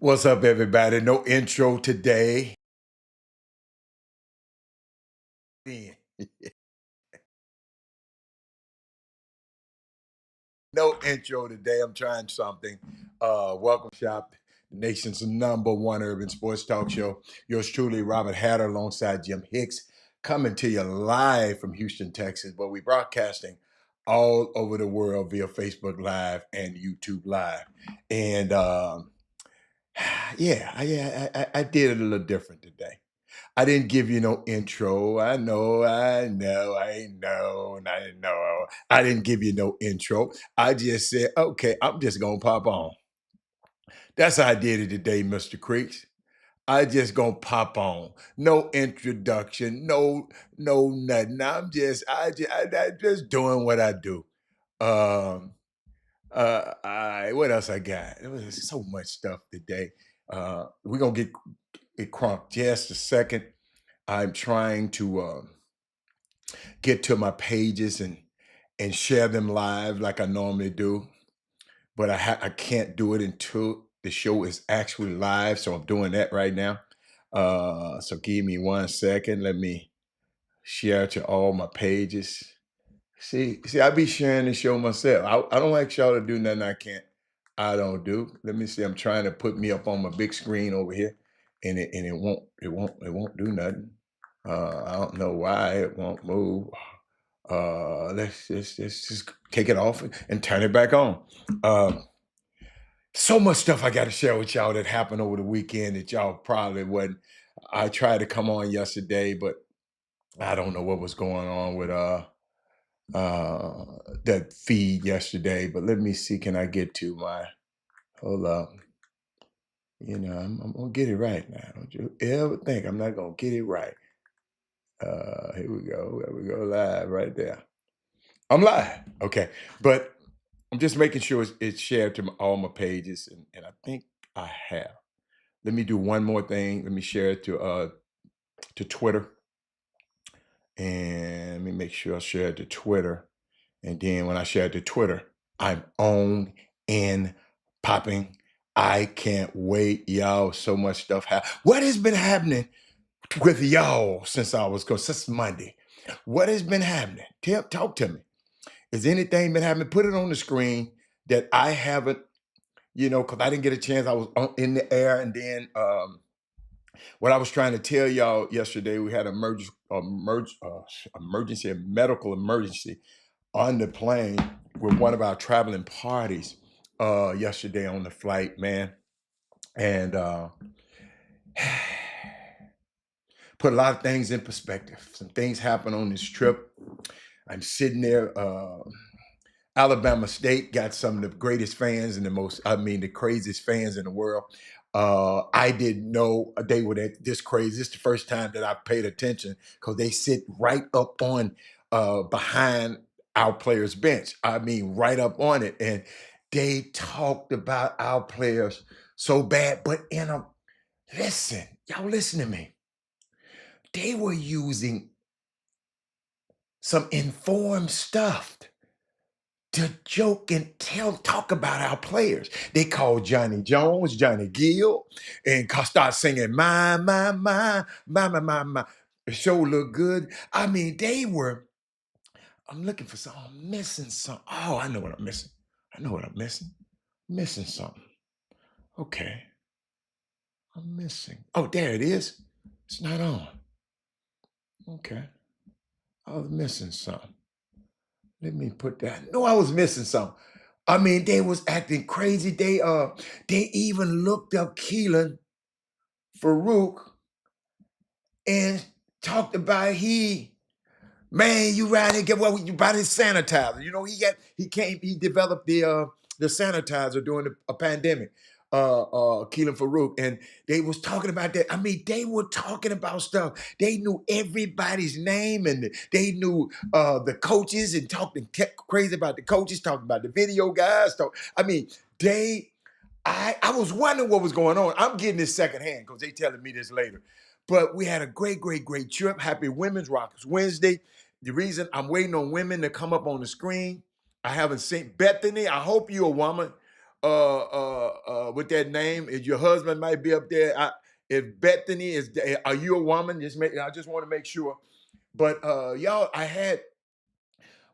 What's up, everybody? No intro today. No intro today. I'm trying something. Welcome, Shop, the nation's #1 urban sports talk show. Yours truly, Robert Hatter, alongside Jim Hicks, coming to you live from Houston, Texas. But we're broadcasting all over the world via Facebook Live and YouTube Live. And I did it a little different today. I didn't give you no intro. I know. I didn't give you no intro. I just said, okay, I'm just gonna pop on. That's how I did it today, Mr. Creeks. I just gonna pop on. No introduction, no nothing. I just doing what I do. Um what else I got? There was so much stuff today. We're gonna get it crunked just a second. I'm trying to get to my pages and share them live like I normally do, but I can't do it until the show is actually live. So I'm doing that right now. So give me 1 second. Let me share to all my pages. See, I be sharing the show myself. I don't ask y'all to do nothing I don't do. Let me see. I'm trying to put me up on my big screen over here, and it won't do nothing. I don't know why it won't move. Let's just take it off and turn it back on. So much stuff I got to share with y'all that happened over the weekend that y'all probably wouldn't. I tried to come on yesterday, but I don't know what was going on with uh that feed yesterday. But let me see. Can I get to my? Hold up. I'm gonna get it right now. Don't you ever think I'm not gonna get it right? Here we go. There we go. Live right there. I'm live. Okay, but I'm just making sure it's shared to all my pages, and I think I have. Let me do one more thing. Let me share it to Twitter, and let me make sure I share it to Twitter. And then when I share it to Twitter, I'm on and popping. I can't wait, y'all. So much stuff. What has been happening with y'all since Monday? What has been happening? Talk to me. Has anything been happening? Put it on the screen that I haven't, because I didn't get a chance. I was in the air, and then what I was trying to tell y'all yesterday, we had emergency, a medical emergency on the plane with one of our traveling parties yesterday on the flight, man, and put a lot of things in perspective. Some things happened on this trip. I'm sitting there. Alabama State got some of the greatest fans and the craziest fans in the world. I didn't know they were this crazy. This is the first time that I paid attention because they sit right up on behind our players' bench. I mean, right up on it. And they talked about our players so bad, but y'all listen to me. They were using some informed stuff to joke and talk about our players. They called Johnny Jones, Johnny Gill, and start singing my. The show looked good. I mean, I'm looking for something. I'm missing something. Oh, I know what I'm missing. Missing something. Okay. I'm missing. Oh, there it is. It's not on. Okay. I was missing something. Let me put that. No, I was missing something. I mean, they was acting crazy. They even looked up Keelan Farouk and talked about man, you right here, get what you bought his sanitizer. He developed the sanitizer during a pandemic. Keelan Farouk, and they was talking about that. I mean, they were talking about stuff. They knew everybody's name, and they knew the coaches, and talking crazy about the coaches, talking about the video guys. I mean, I was wondering what was going on. I'm getting this secondhand because they telling me this later. But we had a great, great, great trip. Happy Women's Rockers Wednesday. The reason I'm waiting on women to come up on the screen, I haven't seen Bethany. I hope you're a woman. with that name. Is your husband might be up there? If Bethany is, are you a woman? I just want to make sure. But y'all,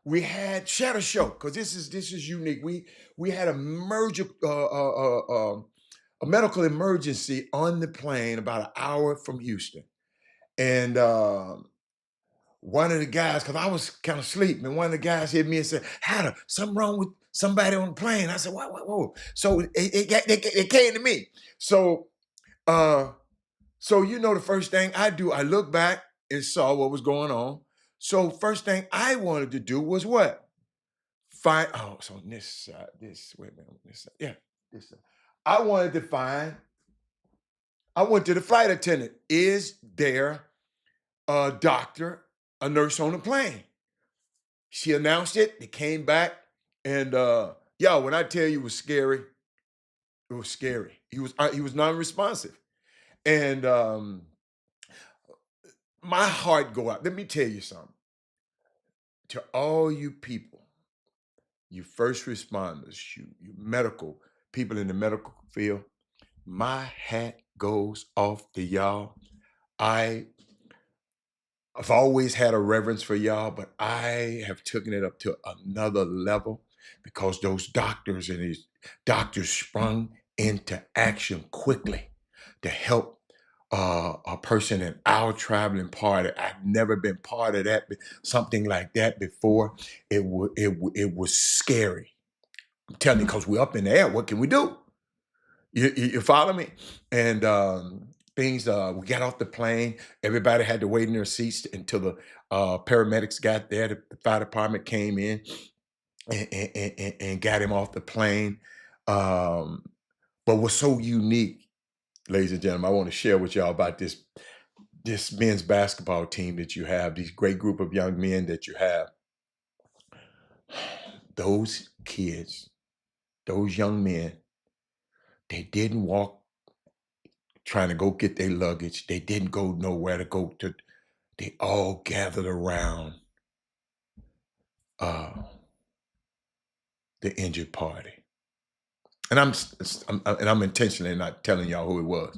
we had Shadow Show because this is unique. We had a merger, a medical emergency on the plane about an hour from Houston, and one of the guys, because I was kind of asleep, and one of the guys hit me and said, "Hatter, something wrong with somebody on the plane." I said, "What? What? Whoa!" So it came to me. So uh, so the first thing I do, I look back and saw what was going on. So first thing I wanted to do was what? Find so on this side, this wait a minute, on this side. Yeah, this side. I wanted to find, I went to the flight attendant. Is there a doctor, a nurse on the plane? She announced it, they came back, and y'all, when I tell you it was scary, it was scary. He was non-responsive. And my heart go out. Let me tell you something. To all you people, you first responders, you medical people in the medical field, my hat goes off to y'all. I I've always had a reverence for y'all, but I have taken it up to another level because those doctors and these doctors sprung into action quickly to help a person in our traveling party. I've never been part of that, something like that before. It was scary. I'm telling you, because we're up in the air. What can we do? You follow me? And things, we got off the plane. Everybody had to wait in their seats until the paramedics got there. The fire department came in and got him off the plane. Um, but what's so unique, ladies and gentlemen, I want to share with y'all about this men's basketball team that you have, these great group of young men that you have. Those kids, those young men, they didn't walk trying to go get their luggage. They didn't go nowhere to go to. They all gathered around uh, the injured party, and I'm intentionally not telling y'all who it was,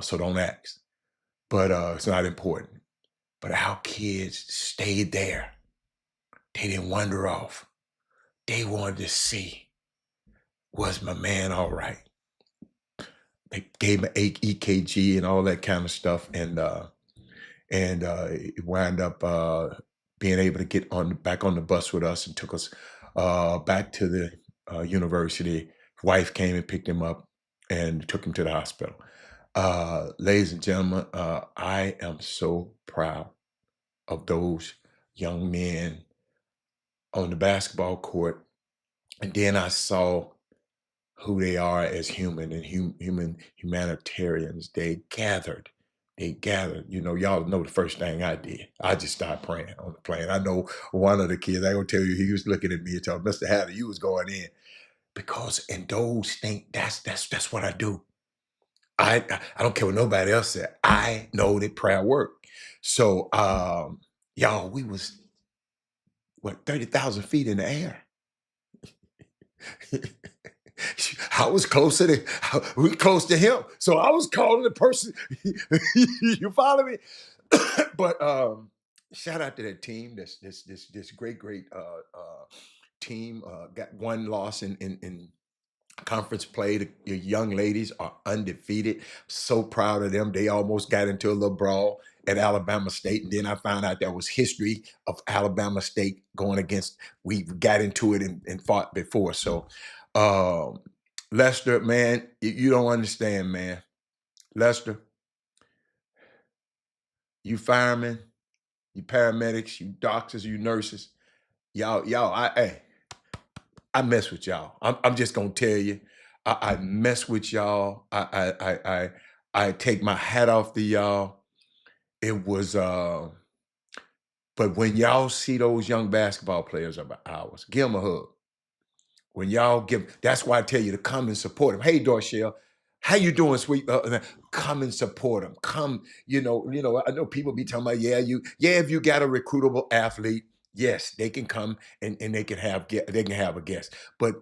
so don't ask. But it's not important. But our kids stayed there. They didn't wander off. They wanted to see, was my man all right? They gave him an EKG and all that kind of stuff, and he wound up being able to get back on the bus with us and took us back to the university. His wife came and picked him up and took him to the hospital. Ladies and gentlemen, I am so proud of those young men on the basketball court. And then I saw who they are as human and humanitarians. They gathered. Y'all know the first thing I did. I just started praying on the plane. I know one of the kids, I gonna tell you, he was looking at me and telling Mr. Hatter, you was going in. Because in those things, that's what I do. I don't care what nobody else said. I know that prayer worked. So y'all, we was what, 30,000 feet in the air. I was closer to we close to him, so I was calling the person. You follow me? But shout out to that team. This great team. Got one loss in conference play. The young ladies are undefeated. So proud of them. They almost got into a little brawl at Alabama State, and then I found out there was history of Alabama State going against. We got into it and fought before. So, um, Lester, man, you don't understand, man. Lester, you firemen, you paramedics, you doctors, you nurses, y'all, I mess with y'all. I'm just gonna tell you, I mess with y'all. I take my hat off to y'all. It was but when y'all see those young basketball players of ours, give them a hug. When y'all give, that's why I tell you to come and support them. Hey, Dorshell, how you doing, sweet? Come and support them. Come, I know people be talking about, if you got a recruitable athlete, yes, they can come and they can have a guest. But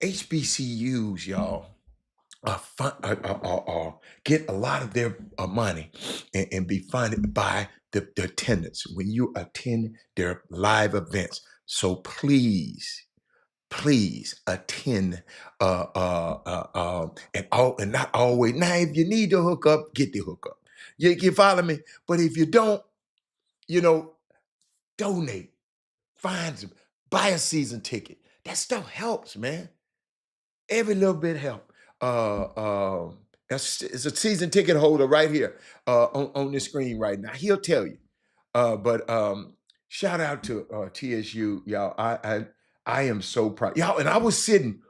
HBCUs, y'all, get a lot of their money and be funded by the attendance when you attend their live events. So please attend and not always. Now, if you need to hook up, get the hookup. You follow me? But if you don't, you know, donate, find some, buy a season ticket. That stuff helps, man. Every little bit help. Uh, uh, it's a season ticket holder right here on the screen right now. He'll tell you. But shout out to TSU, y'all. I am so proud, y'all. And I was sitting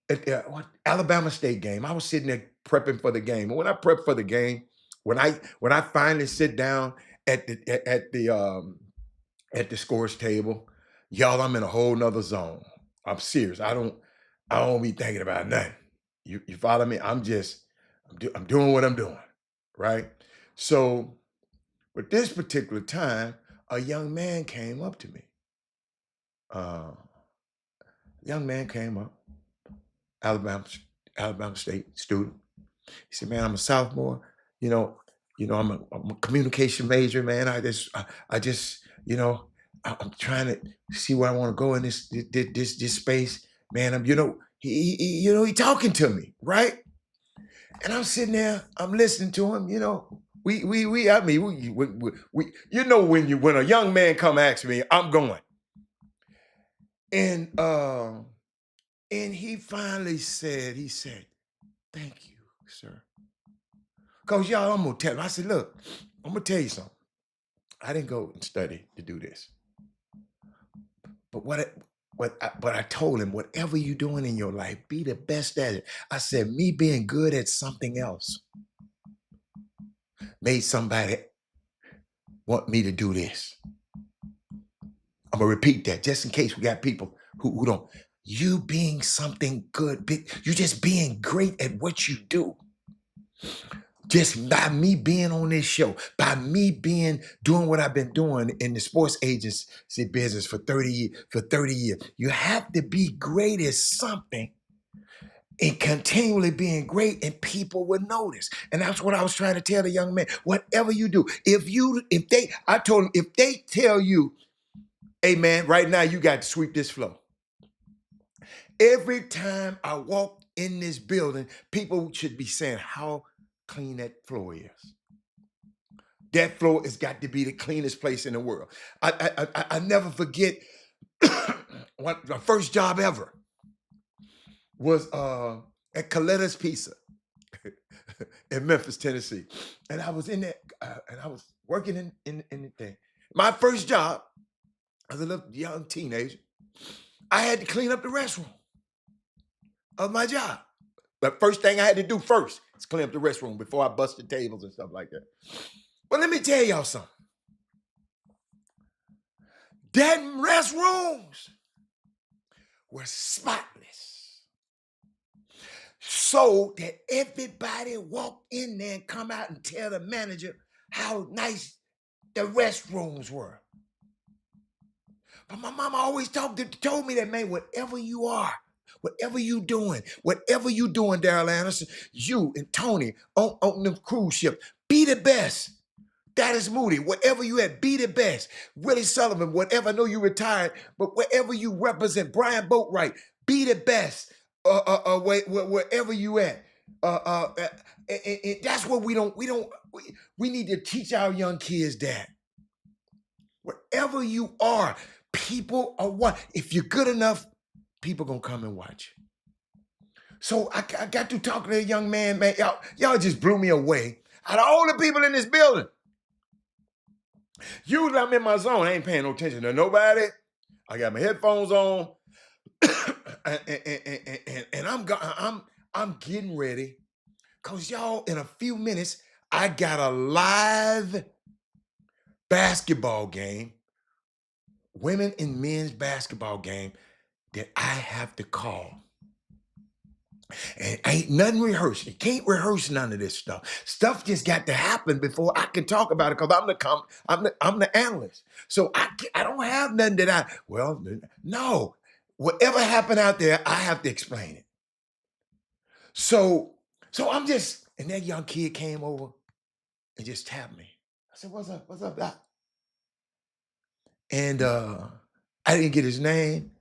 at the Alabama State game. I was sitting there prepping for the game. And when I prep for the game, when I finally sit down at the scores table, y'all, I'm in a whole nother zone. I'm serious. I don't be thinking about nothing. You follow me? I'm doing what I'm doing, right? So, but this particular time, a young man came up to me. Uh, young man came up, Alabama, Alabama State student. He said, "Man, I'm a sophomore. You know, I'm a communication major, man. I just, I'm trying to see where I want to go in this space, man. He talking to me, right? And I'm sitting there, I'm listening to him. I mean, when a young man come ask me, I'm going, and he finally said, "Thank you, sir." Cause y'all, I'm gonna tell him. I said, "Look, I'm gonna tell you something. I didn't go and study to do this, but but I told him, whatever you're doing in your life, be the best at it." I said, me being good at something else made somebody want me to do this. I'm gonna repeat that just in case we got people who don't. You being something good, you just being great at what you do. Just by me being on this show, by me doing what I've been doing in the sports agency business for 30 years, you have to be great at something and continually being great, and people will notice. And that's what I was trying to tell the young man. Whatever you do, I told him, if they tell you, "Hey man, right now you got to sweep this floor." Every time I walk in this building, people should be saying how clean that floor is. That floor has got to be the cleanest place in the world. I never forget my first job ever was at Coletta's Pizza in Memphis, Tennessee. And I was in there and I was working in the thing. My first job as a little young teenager, I had to clean up the restroom of my job. The first thing I had to do first is clean up the restroom before I busted tables and stuff like that. But let me tell y'all something. Them restrooms were spotless, so that everybody walked in there and come out and tell the manager how nice the restrooms were. But my mama always told me that, man, whatever you are, whatever you doing, Daryl Anderson, you and Tony on the cruise ship, be the best. That is Moody. Whatever you at, be the best. Willie Sullivan, whatever. I know you retired, but wherever you represent, Brian Boatwright, be the best. Wherever you at. That's what we need to teach our young kids that. Wherever you are, people are what? If you're good enough, people gonna come and watch. So I got to talking to a young man, man. Y'all just blew me away. Out of all the people in this building, usually I'm in my zone. I ain't paying no attention to nobody. I got my headphones on, and I'm getting ready, cause y'all, in a few minutes I got a live basketball game, women and men's basketball game that I have to call. And ain't nothing rehearsed. You can't rehearse none of this stuff. Stuff just got to happen before I can talk about it, because I'm the analyst. So I don't have nothing no. whatever happened out there, I have to explain it. So, I'm just, and that young kid came over and just tapped me. I said, "What's up? What's up, doc?" And I didn't get his name.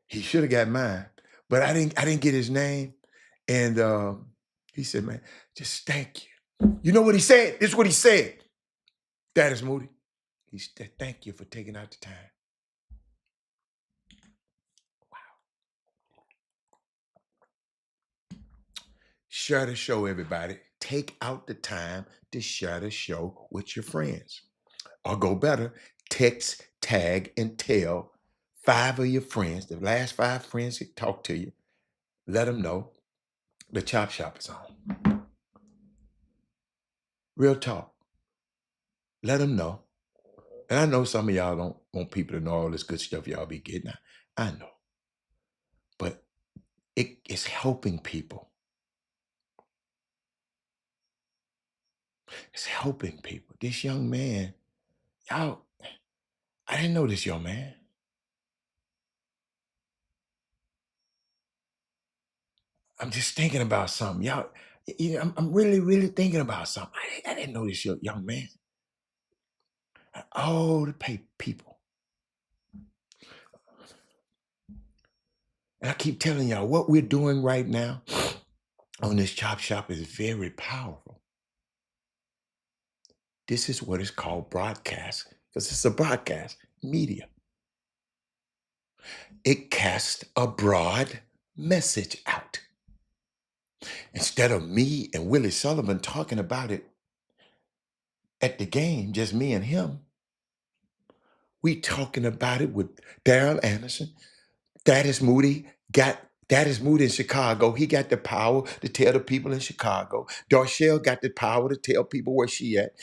He should have got mine, but I didn't get his name. And he said, "Man, just thank you." You know what he said? This is what he said. That is Moody. He said, "Thank you for taking out the time." Share the show, everybody. Take out the time to share the show with your friends. Or go better, text, tag, and tell 5 of your friends, the last 5 friends that talk to you, let them know the Chop Shop is on. Real talk. Let them know. And I know some of y'all don't want people to know all this good stuff y'all be getting. I know. But it's helping people. It's helping people. This young man, y'all, I didn't know this young man. I'm just thinking about something. Y'all, I'm really, really thinking about something. I didn't know this young man. All the people. And I keep telling y'all, what we're doing right now on this Chop Shop is very powerful. This is what is called broadcast, because it's a broadcast media. It casts a broad message out. Instead of me and Willie Sullivan talking about it at the game, just me and him, we talking about it with Daryl Anderson. That is Moody in Chicago. He got the power to tell the people in Chicago. Darshell got the power to tell people where she at.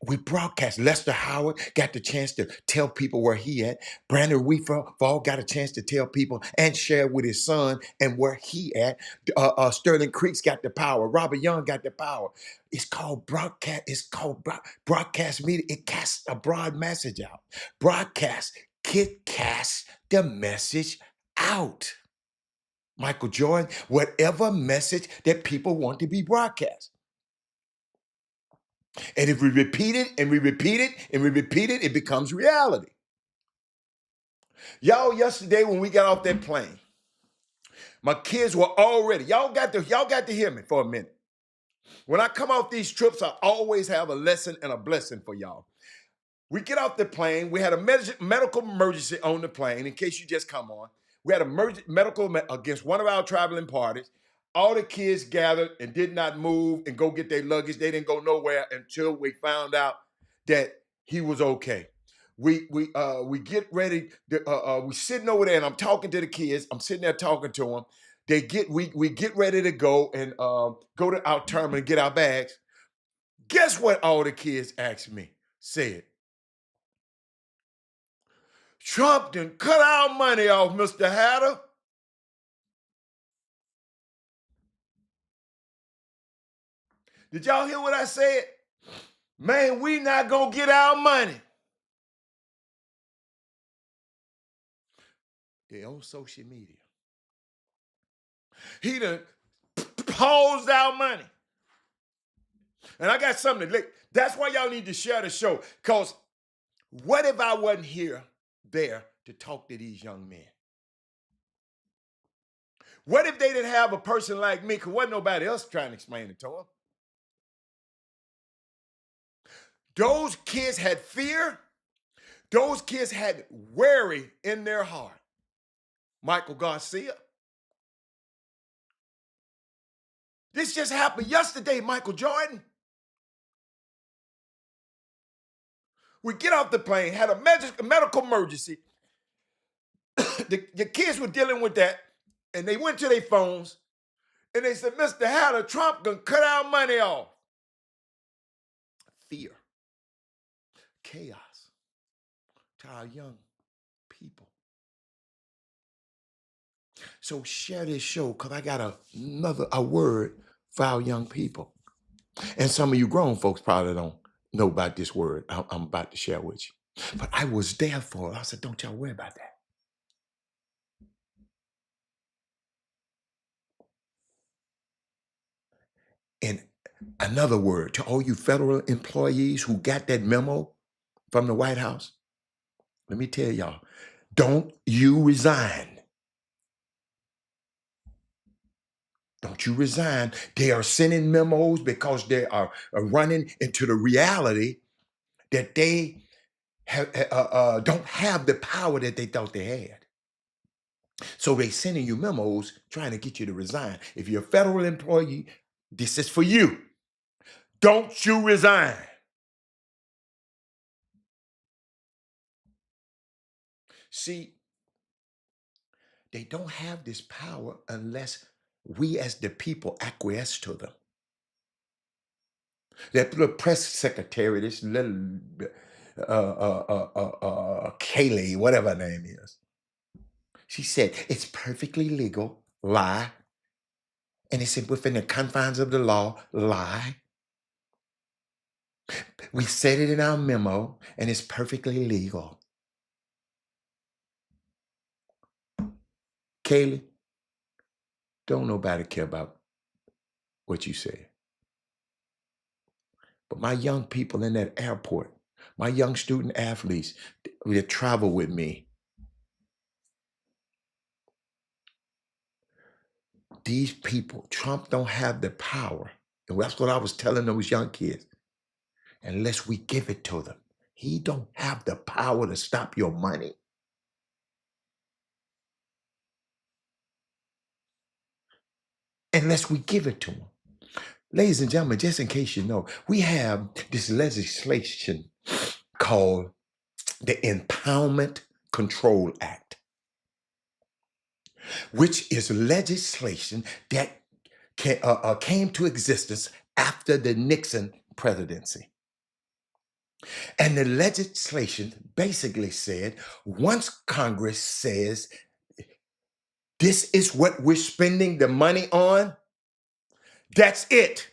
We broadcast. Lester Howard got the chance to tell people where he at. Brandon Weefall got a chance to tell people and share with his son and where he at. Sterling Creeks got the power. Robert Young got the power. It's called broadcast. It's called broadcast media. It casts a broad message out. Broadcast. Kid casts the message out. Michael Jordan, whatever message that people want to be broadcast. And if we repeat it and we repeat it and we repeat it, it becomes reality. Y'all, yesterday when we got off that plane, my kids were already, y'all got to hear me for a minute. When I come off these trips, I always have a lesson and a blessing for y'all. We get off the plane. We had a medical emergency on the plane, in case you just come on. We had a medical against one of our traveling parties. All the kids gathered and did not move and go get their luggage. They didn't go nowhere until we found out that he was okay. We get ready. We sitting over there, and I'm talking to the kids. I'm sitting there talking to them. We get ready to go and go to our terminal and get our bags. Guess what? All the kids asked me, said, "Trump done cut our money off, Mr. Hatter." Did y'all hear what I said? Man, we not gonna get our money. They're on social media. He done paused our money. And I got something to, that's why y'all need to share the show. Because what if I wasn't there to talk to these young men? What if they didn't have a person like me, because wasn't nobody else trying to explain it to them? Those kids had fear. Those kids had worry in their heart. Michael Garcia. This just happened yesterday, Michael Jordan. We get off the plane, had a medical emergency. The kids were dealing with that, and they went to their phones, and they said, "Mr. Hatter, Trump gonna cut our money off." Fear, chaos to our young people. So share this show, because I got a word for our young people. And some of you grown folks probably don't know about this word I'm about to share with you. But I was there for it. I said, don't y'all worry about that. Another word to all you federal employees who got that memo from the White House. Let me tell y'all, don't you resign. Don't you resign. They are sending memos because they are running into the reality that they don't have the power that they thought they had. So they sending you memos trying to get you to resign. If you're a federal employee, this is for you. Don't you resign. See, they don't have this power unless we as the people acquiesce to them. That little press secretary, this little Kaylee, whatever her name is, she said it's perfectly legal, lie, and it's within the confines of the law, lie. We said it in our memo, and it's perfectly legal. Kaylee, don't nobody care about what you said. But my young people in that airport, my young student athletes that travel with me, these people, Trump don't have the power. And that's what I was telling those young kids. Unless we give it to them. He don't have the power to stop your money. Unless we give it to him. Ladies and gentlemen, just in case you know, we have this legislation called the Impoundment Control Act, which is legislation that came to existence after the Nixon presidency. And the legislation basically said, once Congress says, this is what we're spending the money on, that's it.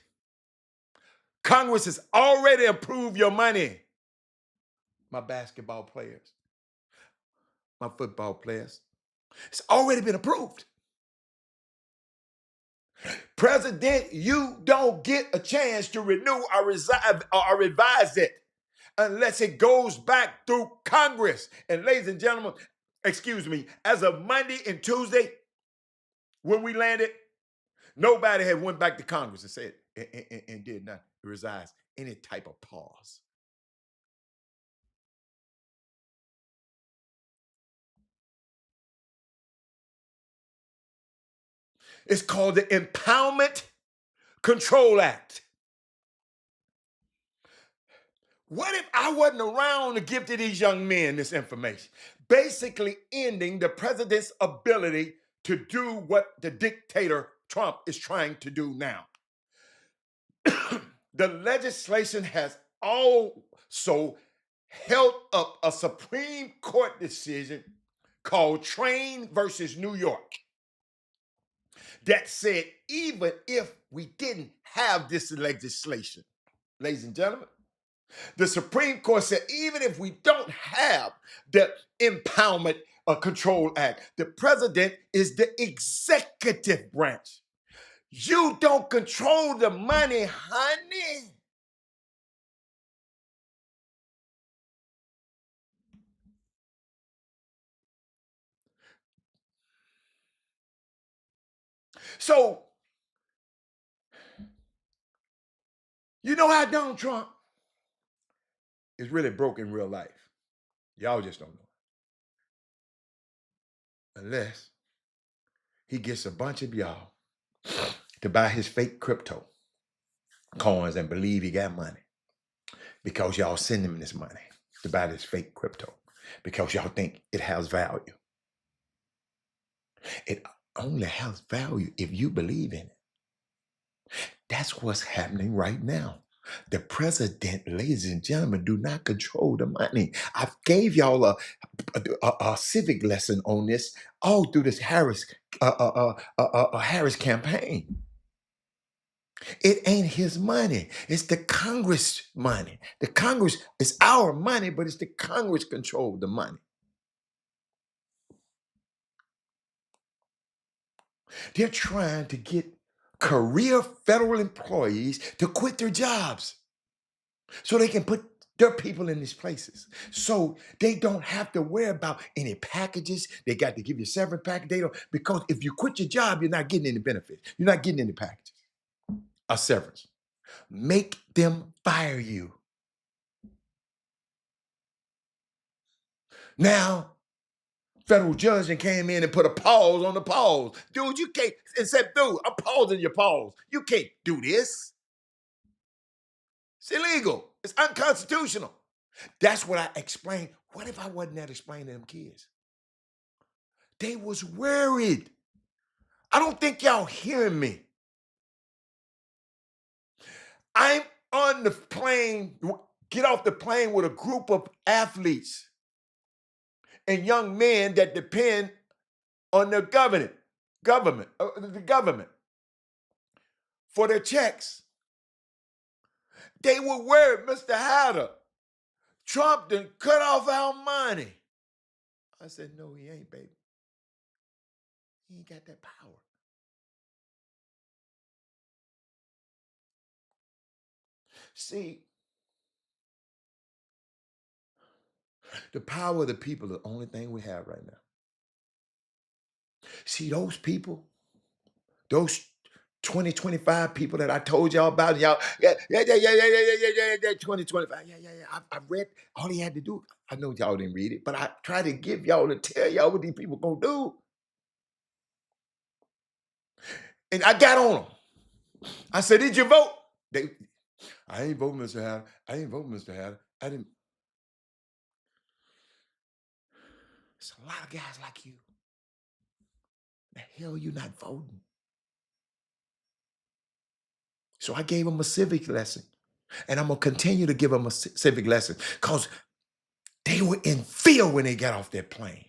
Congress has already approved your money. My basketball players, my football players, it's already been approved. President, you don't get a chance to renew or revise it unless it goes back through Congress. And ladies and gentlemen, excuse me, as of Monday and Tuesday, when we landed, nobody had went back to Congress and said, and did not resides any type of pause. It's called the Impoundment Control Act. What if I wasn't around to give to these young men this information? Basically ending the president's ability to do what the dictator Trump is trying to do now. The legislation has also held up a Supreme Court decision called Train versus New York that said even if we didn't have this legislation, ladies and gentlemen, the Supreme Court said even if we don't have the Impoundment Control Act, the president is the executive branch. You don't control the money, honey. So, you know how Donald Trump is really broke in real life? Y'all just don't know. Unless he gets a bunch of y'all to buy his fake crypto coins and believe he got money because y'all send him this money to buy this fake crypto because y'all think it has value. It only has value if you believe in it. That's what's happening right now. The president, ladies and gentlemen, do not control the money. I gave y'all a civic lesson on this all through this Harris campaign. It ain't his money. It's the Congress money. The Congress is our money, but it's the Congress control the money. They're trying to get career federal employees to quit their jobs so they can put their people in these places. So they don't have to worry about any packages. They got to give you a severance package. They don't, because if you quit your job, you're not getting any benefits. You're not getting any packages. A severance. Make them fire you. Now, federal judge and came in and put a pause on the pause. Dude, you can't, and said, dude, I'm pausing your pause. You can't do this. It's illegal. It's unconstitutional. That's what I explained. What if I wasn't that explaining to them kids? They was worried. I don't think y'all hearing me. I'm on the plane, get off the plane with a group of athletes and young men that depend on their the government for their checks. They were worried, Mr. Hatter, Trump done cut off our money. I said, no, he ain't, baby. He ain't got that power. See, the power of the people is the only thing we have right now. See, those people, those 2025 people that I told y'all about, y'all, yeah, 2025, I read, all he had to do, I know y'all didn't read it, but I tried to give y'all to tell y'all what these people gonna do. And I got on them. I said, did you vote? I ain't vote, Mr. Hatter. I ain't vote, Mr. Hatter. I didn't. There's a lot of guys like you. The hell you not voting? So I gave them a civic lesson. And I'm going to continue to give them a civic lesson because they were in fear when they got off that plane.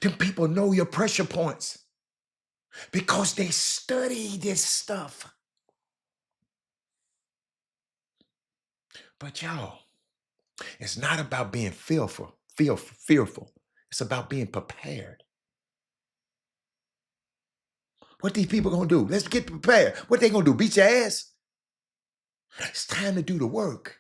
Them people know your pressure points because they study this stuff. But y'all, it's not about being fearful. It's about being prepared. What these people gonna do? Let's get prepared. What they gonna do? Beat your ass? It's time to do the work.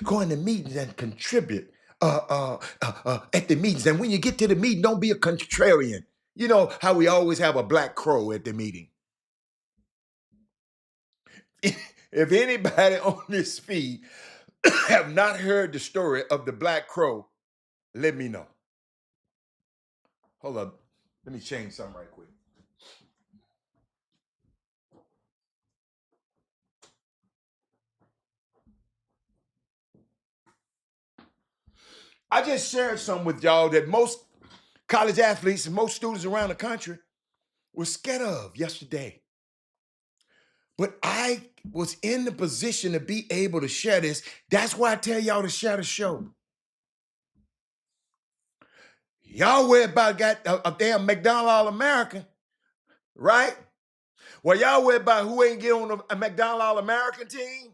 Go in the meetings and contribute at the meetings. And when you get to the meeting, don't be a contrarian. You know how we always have a black crow at the meeting. If anybody on this feed have not heard the story of the black crow, let me know. Hold up. Let me change something right quick. I just shared something with y'all that most college athletes and most students around the country were scared of yesterday. But I was in the position to be able to share this. That's why I tell y'all to share the show. Y'all worry about got a damn McDonald's All-American, right? Well, y'all worry about who ain't get on a McDonald's All-American team.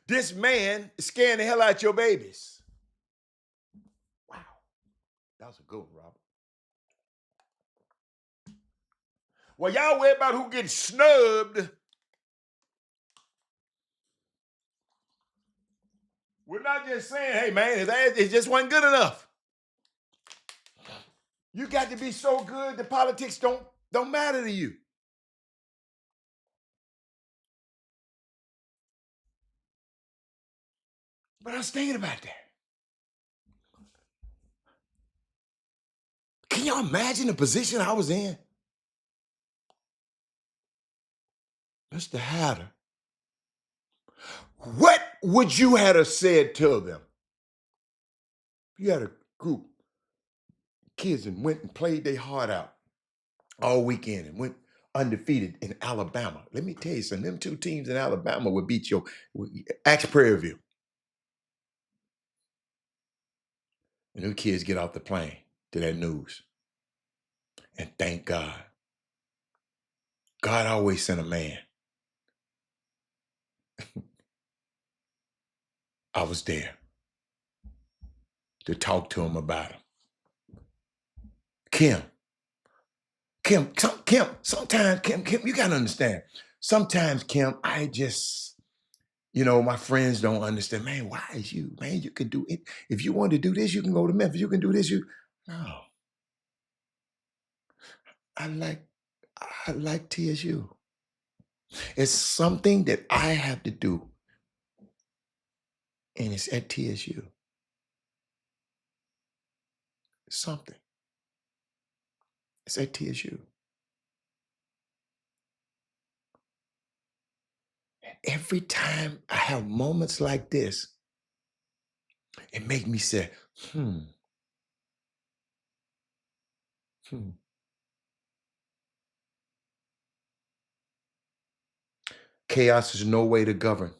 This man is scaring the hell out of your babies. Wow. That was a good one, Robert. Well, y'all worry about who gets snubbed. We're not just saying, hey, man, it just wasn't good enough. You got to be so good the politics don't matter to you. But I was thinking about that. Can y'all imagine the position I was in? Mr. Hatter, what would you have said to them? You had a group, kids, and went and played their heart out all weekend and went undefeated in Alabama. Let me tell you something, them two teams in Alabama would beat your, ask Prairie View. And them kids get off the plane to that news. And thank God. God always sent a man. I was there. to talk to him about him. Kim, sometimes, Kim, you gotta understand. Sometimes, Kim, I just, my friends don't understand. Man, why is you? Man, you can do it. If you want to do this, you can go to Memphis. You can do this. No, I like, I like TSU. It's something that I have to do, and it's at TSU. Something. It's at TSU. Every time I have moments like this, it make me say, hmm, hmm. Chaos is no way to govern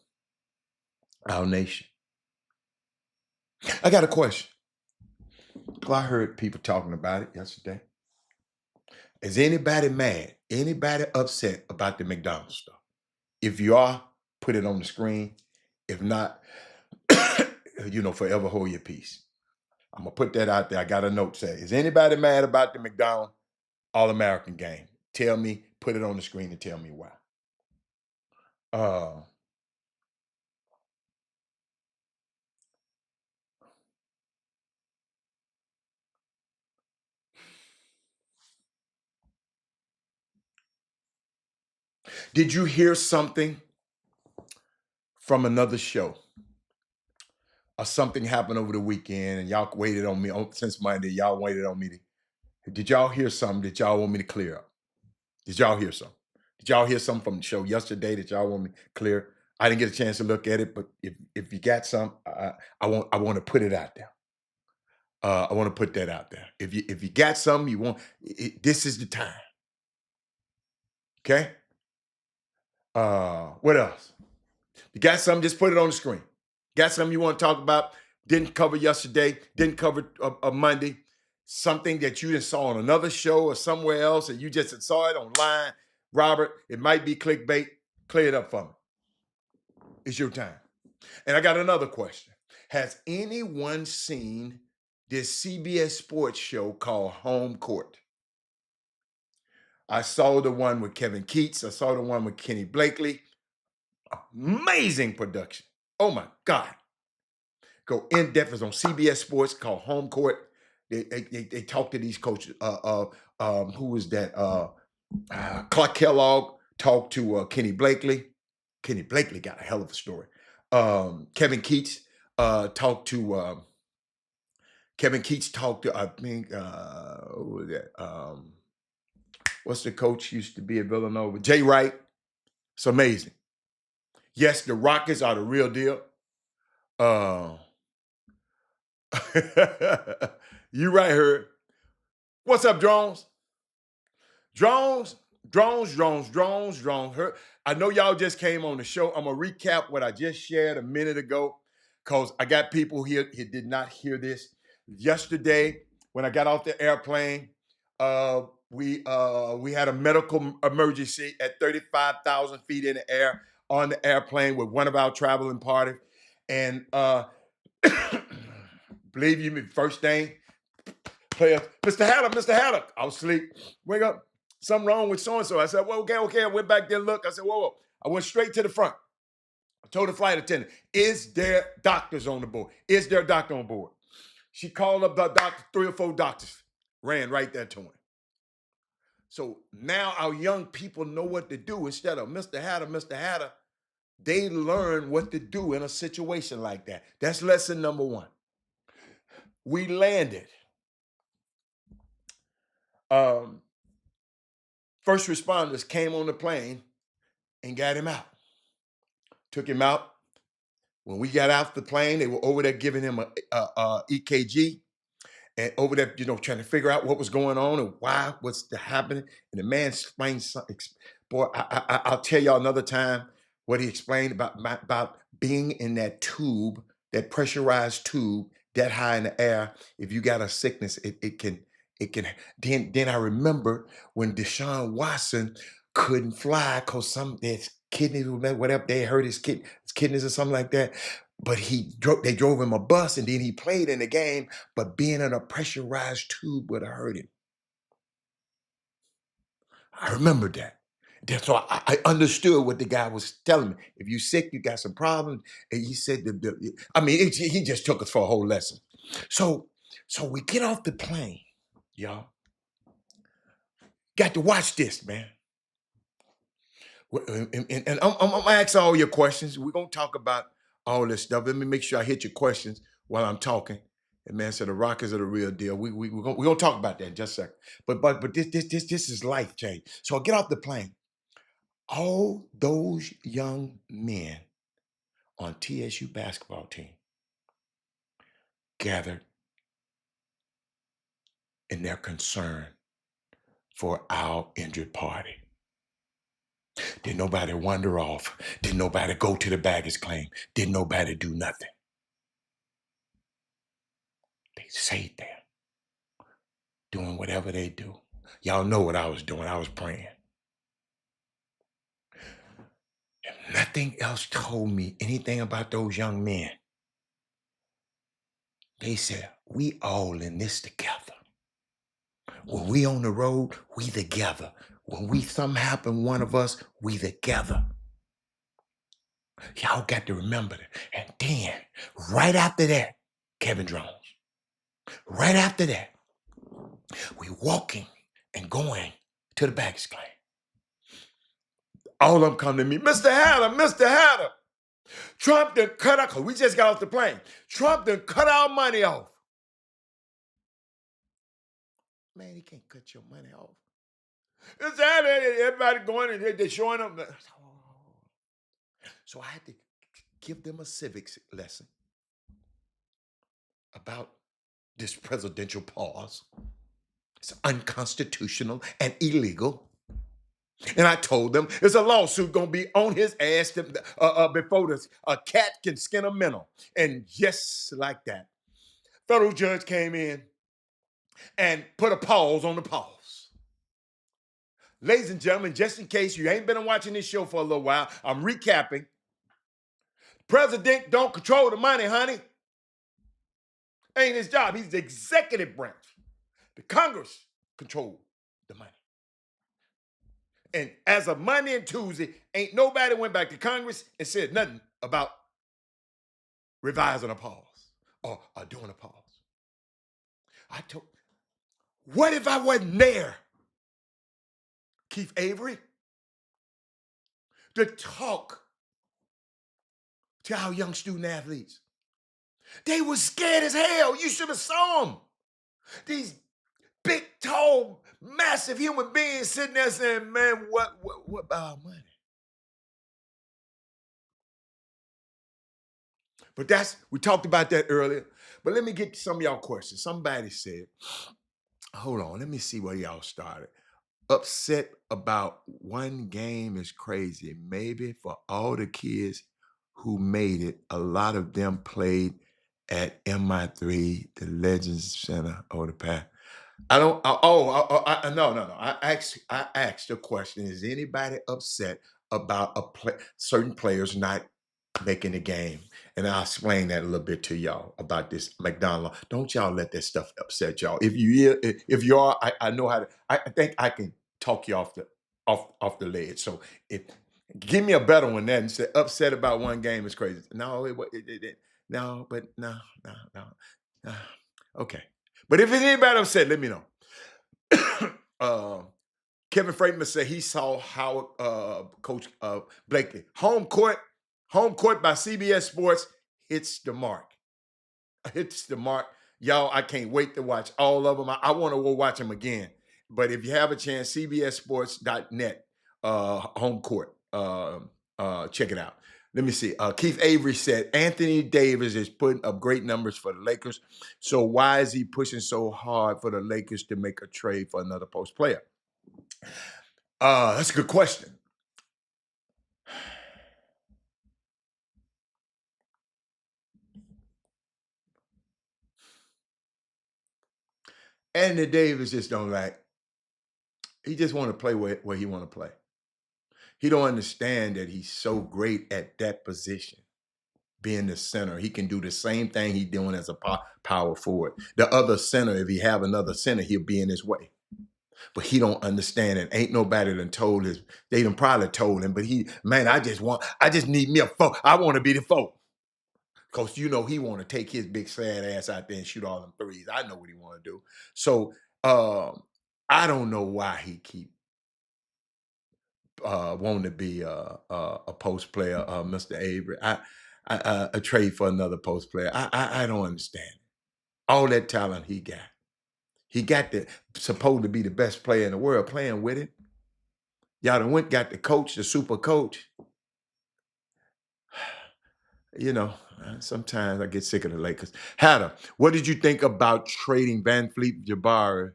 our nation. I got a question. Well, I heard people talking about it yesterday. Is anybody mad? Anybody upset about the McDonald's stuff? If you are, put it on the screen. If not, forever hold your peace. I'm gonna put that out there. I got a note say, is anybody mad about the McDonald's All-American game? Tell me, put it on the screen and tell me why. Uh, did you hear something from another show? Or something happened over the weekend and y'all waited on me since Monday. Y'all waited on me. Did y'all hear something that y'all want me to clear up? Did y'all hear something? Did y'all hear something from the show yesterday that y'all want me clear? I didn't get a chance to look at it, but if you got some, I want to put it out there. I want to put that out there. If you got something you want, this is the time. Okay. What else? You got something? Just put it on the screen. Got something you want to talk about? Didn't cover yesterday. Didn't cover a Monday. Something that you just saw on another show or somewhere else, and you just saw it online. Robert, it might be clickbait. Clear it up for me. It's your time. And I got another question. Has anyone seen this CBS Sports show called Home Court? I saw the one with Kevin Keats. I saw the one with Kenny Blakely. Amazing production. Oh my God. Go in depth. It's on CBS Sports called Home Court. They talk to these coaches. Who was that? Clark Kellogg talked to Kenny Blakely. Kenny Blakely got a hell of a story. Kevin Keats talked to I think who was that? What's the coach used to be at Villanova? Jay Wright. It's amazing. Yes, the Rockets are the real deal. You right, Herb. What's up, drones? Drones. I know y'all just came on the show. I'm going to recap what I just shared a minute ago because I got people here who did not hear this. Yesterday, when I got off the airplane, we had a medical emergency at 35,000 feet in the air on the airplane with one of our traveling parties. And believe you me, first thing, players, Mr. Hatter, I was asleep. Wake up. Something wrong with so-and-so. I said, well, okay. I went back there and looked. I said, whoa. I went straight to the front. I told the flight attendant, is there doctors on the board? Is there a doctor on board? She called up the doctor, 3 or 4 doctors, ran right there to him. So now our young people know what to do. Instead of Mr. Hatter, they learn what to do in a situation like that. That's lesson number 1. We landed. First responders came on the plane and got him out. Took him out. When we got out the plane, they were over there giving him a EKG and over there, trying to figure out what was going on and why, what's happening. And the man explained something. Boy, I'll tell y'all another time what he explained about being in that tube, that pressurized tube, that high in the air. If you got a sickness, it can. Then I remember when Deshaun Watson couldn't fly because his kidneys, whatever, they hurt his kidneys or something like that. but they drove him a bus and then he played in the game, but being in a pressurized tube would have hurt him. I remember that. So I understood what the guy was telling me. If you sick, you got some problems. And he said, I mean, he just took us for a whole lesson. So, so we get off the plane, y'all. Got to watch this, man. And I'm gonna ask all your questions. We're gonna talk about all this stuff. Let me make sure I hit your questions while I'm talking. And man, so the Rockets are the real deal. We're gonna talk about that in just a second. But this is life change. So I get off the plane. All those young men on TSU basketball team gathered in their concern for our injured party. Did nobody wander off? Did nobody go to the baggage claim? Did nobody do nothing? They stayed there doing whatever they do. Y'all know what I was doing. I was praying. If nothing else told me anything about those young men, they said, we all in this together. When we on the road, we together. When something happen, one of us, we together. Y'all got to remember that. And then, right after that, Kevin Jones. Right after that, we walking and going to the baggage claim. All of them come to me, Mr. Hatter, Mr. Hatter. Trump done cut out, because we just got off the plane. Trump done cut our money off. Man, he can't cut your money off. It's that everybody going and they're showing up. So I had to give them a civics lesson about this presidential pause. It's unconstitutional and illegal. And I told them there's a lawsuit going to be on his ass before a cat can skin a minnow. And just like that, federal judge came in and put a pause on the pause. Ladies and gentlemen, just in case you ain't been watching this show for a little while, I'm recapping. President don't control the money, honey. Ain't his job. He's the executive branch. The Congress control the money. And as of Monday and Tuesday, ain't nobody went back to Congress and said nothing about revising a pause or doing a pause. What if I wasn't there, Keith Avery, to talk to our young student athletes? They were scared as hell. You should have saw them. These big, tall, massive human beings sitting there saying, man, what about our money? But we talked about that earlier. But let me get to some of y'all questions. Somebody said, hold on, let me see where y'all started. Upset about one game is crazy. Maybe for all the kids who made it, a lot of them played at MI3, the Legends Center, or the past. No. I asked the question: is anybody upset about certain players not making the game? And I'll explain that a little bit to y'all about this McDonald. Don't y'all let that stuff upset y'all. If you are, I know how to. I think I can talk you off the ledge. So if give me a better one than say upset about one game is crazy. No, no, but no. Uh, okay. But if it's anybody upset, let me know. Kevin Freitman said he saw how Coach Blakely home court by CBS Sports hits the mark. Hits the mark, y'all. I can't wait to watch all of them. I want to go watch them again. But if you have a chance, CBSSports.net home court. Check it out. Let me see. Keith Avery said Anthony Davis is putting up great numbers for the Lakers. So why is he pushing so hard for the Lakers to make a trade for another post player? That's a good question. Anthony Davis just don't like. He just want to play where he want to play. He don't understand that he's so great at that position. being the center. He can do the same thing he's doing as a power forward. The other center, if he have another center, he'll be in his way. But he don't understand it. Ain't nobody done told his, they done probably told him, but man, I just need me a four. I want to be the four. Because he want to take his big sad ass out there and shoot all them threes. I know what he want to do. So I don't know why he keep wanting to be a post player, Mr. Avery. A trade for another post player. I don't understand all that talent he got. He got supposed to be the best player in the world playing with it. Y'all done got the coach, the super coach. Sometimes I get sick of the Lakers. Hatter, what did you think about trading Van Fleet Jabari?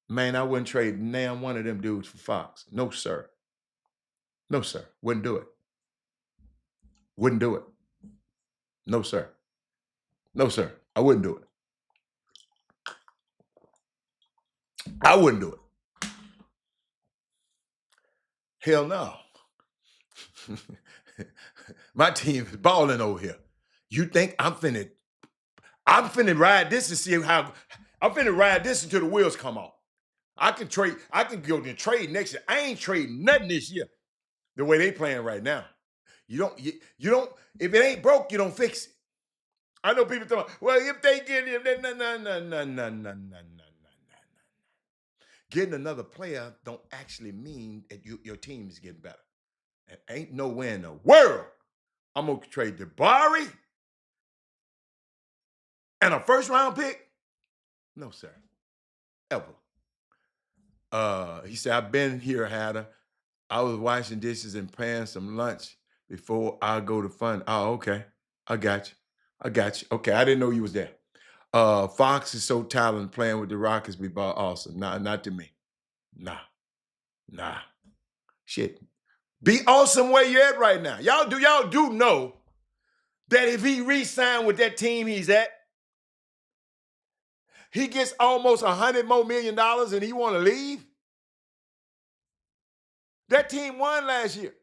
Man, I wouldn't trade damn one of them dudes for Fox. No, sir. No, sir. Wouldn't do it. Wouldn't do it. No, sir. No, sir. I wouldn't do it. I wouldn't do it. Hell no. My team is balling over here. You think I'm finna ride this and see how I'm finna ride this until the wheels come off. I can go to trade next year. I ain't trading nothing this year. The way they playing right now. You don't, if it ain't broke, you don't fix it. I know people talking, well, if they get him, no. Getting another player don't actually mean that your team is getting better. And ain't nowhere in the world I'm gonna trade Jabari and a first round pick. No, sir. Ever. He said, I've been here, Hatter. I was washing dishes and preparing some lunch before I go to fun. Oh, okay. I got you. Okay, I didn't know you was there. Fox is so talented playing with the Rockets be about awesome. Nah, not to me. Nah. Shit. Be awesome where you at right now. Y'all do know that if he re-signed with that team he's at, he gets almost $100 more million and he want to leave? That team won last year.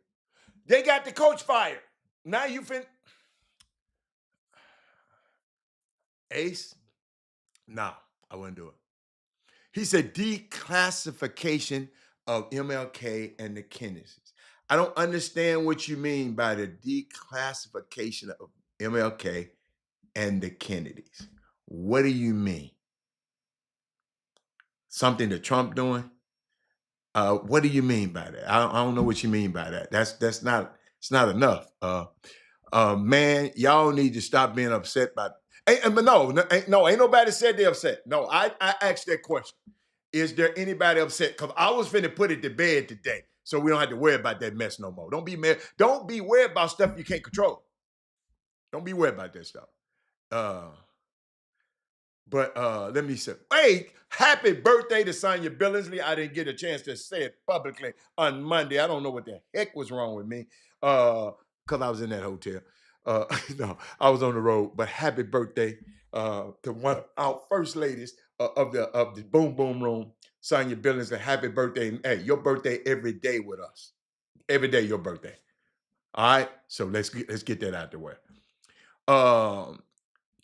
They got the coach fired. Now you Ace? Nah, I wouldn't do it. He said declassification of MLK and the Kennedys. I don't understand what you mean by the declassification of MLK and the Kennedys. What do you mean? Something that Trump doing? What do you mean by that? I don't know what you mean by that. It's not enough. Man, y'all need to stop being upset by. But ain't nobody said they're upset. No, I asked that question. Is there anybody upset? Because I was finna put it to bed today, so we don't have to worry about that mess no more. Don't be mad. Don't be worried about stuff you can't control. Don't be worried about that stuff. But let me say, hey, happy birthday to Sonya Billingsley. I didn't get a chance to say it publicly on Monday. I don't know what the heck was wrong with me because I was in that hotel. No, I was on the road. But happy birthday to one of our first ladies of the Boom Boom Room, Sonya Billingsley. Happy birthday. Hey, your birthday every day with us. Every day your birthday. All right? So let's get that out the way.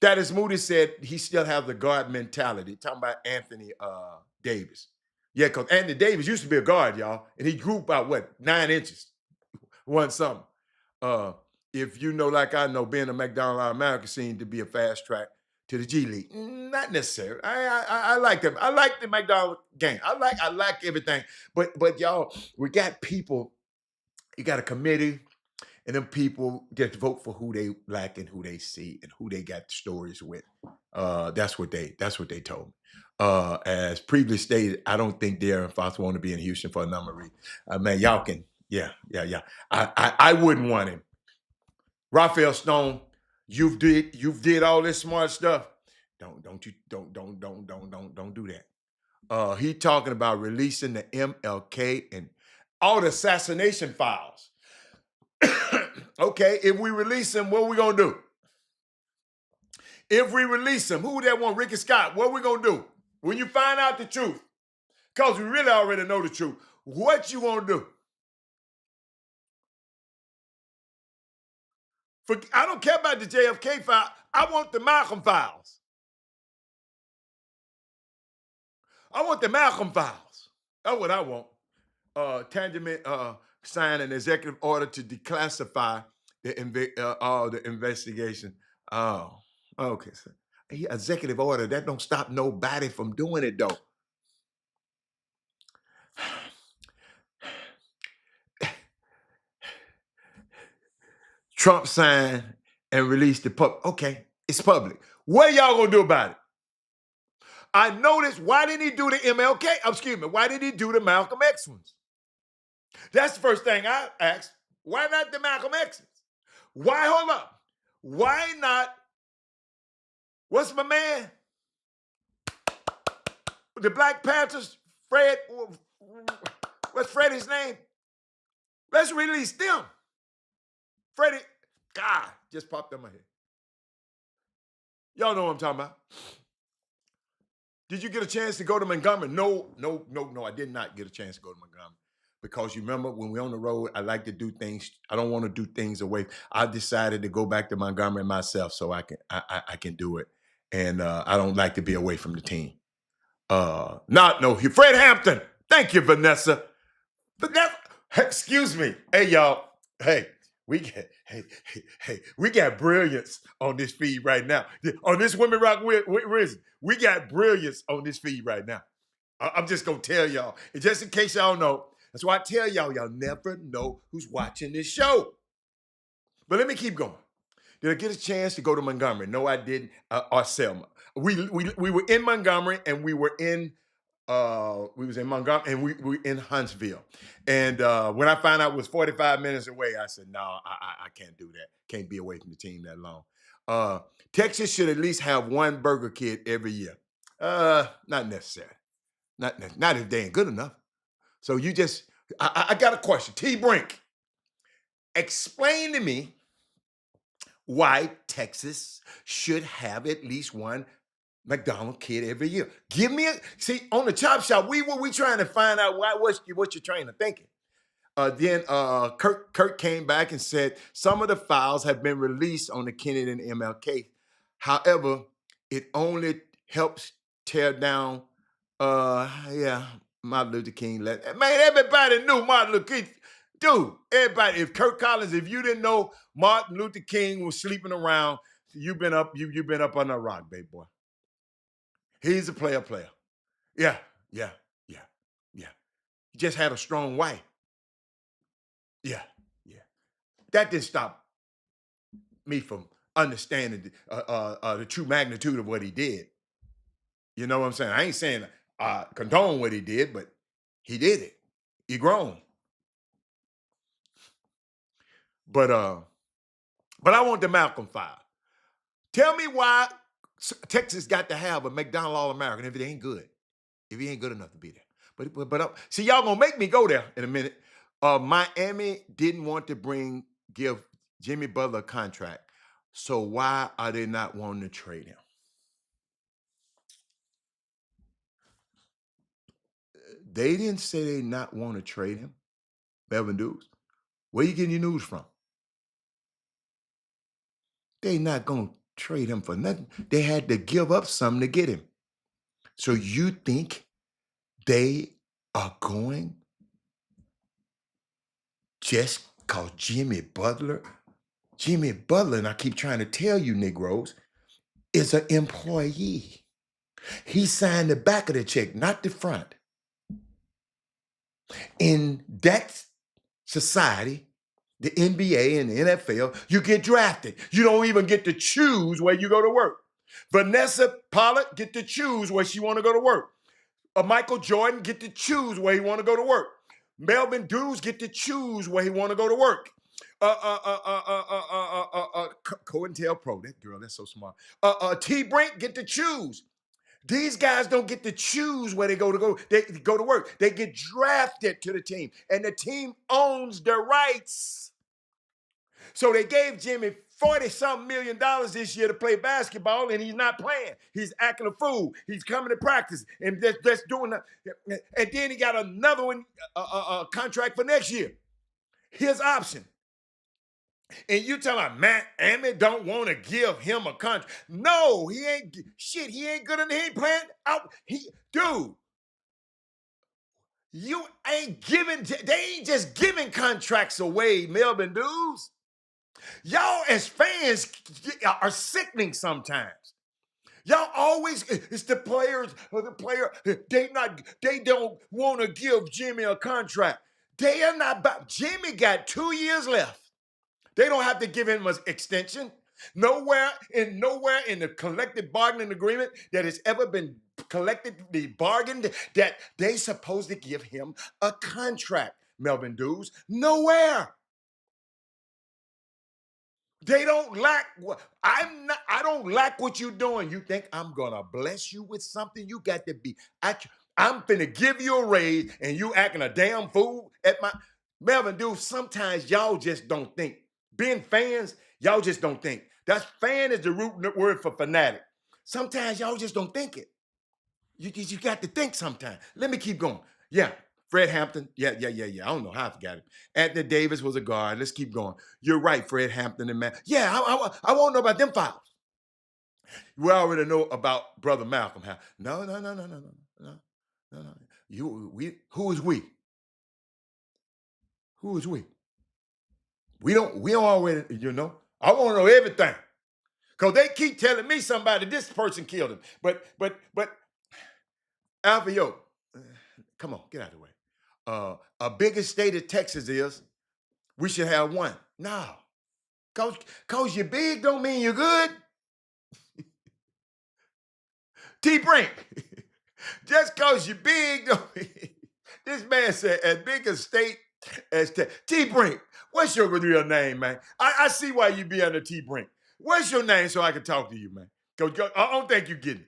That Moody said he still has the guard mentality. Talking about Anthony Davis. Yeah, because Anthony Davis used to be a guard, y'all. And he grew about, 9 inches. One something. If you know, like I know, being a McDonald's All-American seemed to be a fast track to the G League. Not necessarily. I like them. I like the McDonald's game. I like everything. But y'all, we got people, you got a committee. And them people just vote for who they like and who they see and who they got stories with. That's what they told me. As previously stated, I don't think De'Aaron Fox want to be in Houston for a number of reasons. Man, y'all can, yeah. I wouldn't want him. Raphael Stone, you've did all this smart stuff. Don't do that. He talking about releasing the MLK and all the assassination files. Okay, if we release him, what are we gonna do? If we release him, who that want? Ricky Scott, what are we gonna do? When you find out the truth, because we really already know the truth, what you gonna do? I don't care about the JFK file. I want the Malcolm files. I want the Malcolm files. That's what I want. Tangible sign an executive order to declassify the investigation. Oh, okay. So, executive order that don't stop nobody from doing it though. Trump signed and released the public. Okay, it's public. What y'all gonna do about it? I noticed. Why didn't he do the MLK? Excuse me. Why did he do the Malcolm X ones? That's the first thing I asked. Why not the Malcolm X's? Why, hold up? Why not, what's my man? The Black Panthers, Fred, what's Freddie's name? Let's release them. Freddie, God, just popped in my head. Y'all know what I'm talking about. Did you get a chance to go to Montgomery? No, I did not get a chance to go to Montgomery. Because you remember when we're on the road, I like to do things. I don't want to do things away. I decided to go back to Montgomery myself so I can do it. And I don't like to be away from the team. Fred Hampton. Thank you, Vanessa. But excuse me. Hey, y'all. Hey, we got brilliance on this feed right now. On this Women Rock Risen, we got brilliance on this feed right now. I'm just gonna tell y'all, and just in case y'all know, that's why I tell y'all never know who's watching this show. But let me keep going. Did I get a chance to go to Montgomery? No, I didn't. Or Selma. We were in Montgomery, and we was in Montgomery, and we were in Huntsville. And when I found out it was 45 minutes away, I said, no, I can't do that. Can't be away from the team that long. Texas should at least have one Burger Kid every year. Not necessary. Not if they ain't good enough. So I got a question. T Brink, explain to me why Texas should have at least one McDonald's kid every year. Give me on the Chop Shop, we trying to find out what your trainer thinking. Then Kurt came back and said some of the files have been released on the Kennedy and MLK. However, it only helps tear down Martin Luther King. Man, everybody knew Martin Luther King. Dude, everybody, if Kirk Collins, if you didn't know Martin Luther King was sleeping around, you've been up on a rock, baby boy. He's a player. Yeah. He just had a strong wife. Yeah. That didn't stop me from understanding the true magnitude of what he did. You know what I'm saying? I ain't saying condone what he did, but he did it. He grown. But I want the Malcolm file. Tell me why Texas got to have a McDonald's All-American if it ain't good. If he ain't good enough to be there. But see, y'all gonna make me go there in a minute. Miami didn't want to give Jimmy Butler a contract. So why are they not wanting to trade him? They didn't say they not want to trade him. Bevan Dukes. Where you getting your news from? They not gonna trade him for nothing. They had to give up something to get him. So you think they are going just cause Jimmy Butler, and I keep trying to tell you Negroes, is an employee. He signed the back of the check, not the front. In that society, the NBA and the NFL, you get drafted. You don't even get to choose where you go to work. Vanessa Pollard get to choose where she want to go to work. Michael Jordan get to choose where he want to go to work. Melvin Dews get to choose where he want to go to work. COINTELPRO, that girl, that's so smart. T Brink get to choose. These guys don't get to choose where they go to work. They get drafted to the team, and the team owns the rights. So they gave Jimmy $40-something million this year to play basketball, and he's not playing. He's acting a fool. He's coming to practice, and that's doing that. And then he got another one, contract for next year. His option. And you tell me, Miami don't want to give him a contract. No, he ain't shit. He ain't good enough. He ain't playing out. Dude, you ain't giving. They ain't just giving contracts away, Melvin dudes. Y'all as fans are sickening sometimes. Y'all always it's the players or the player. They don't want to give Jimmy a contract. They are not. Jimmy got 2 years left. They don't have to give him an extension. Nowhere in the collective bargaining agreement that has ever been collectively bargained that they supposed to give him a contract, Melvin Dews. Nowhere. They don't lack what I don't lack what you're doing. You think I'm gonna bless you with something? You got to be. I'm finna give you a raise and you acting a damn fool at my Melvin, dude. Sometimes y'all just don't think. Being fans, y'all just don't think. That's fan is the root word for fanatic. Sometimes y'all just don't think it. You got to think sometimes. Let me keep going. Yeah, Fred Hampton. Yeah. I don't know how I forgot it. Anthony Davis was a guard. Let's keep going. You're right, Fred Hampton and man. Yeah, I won't know about them files. We already know about Brother Malcolm. No. Who is we? Who is we? We don't already, I want to know everything. Because they keep telling me this person killed him. But Alpha, come on, get out of the way. A bigger state of Texas is, we should have one. No. Cause you're big don't mean you're good. T-Brink. Just cause you're big don't mean. This man said, as big a state as T-Brink. What's your real name, man? I see why you be under T-Brink. What's your name so I can talk to you, man? I don't think you get it.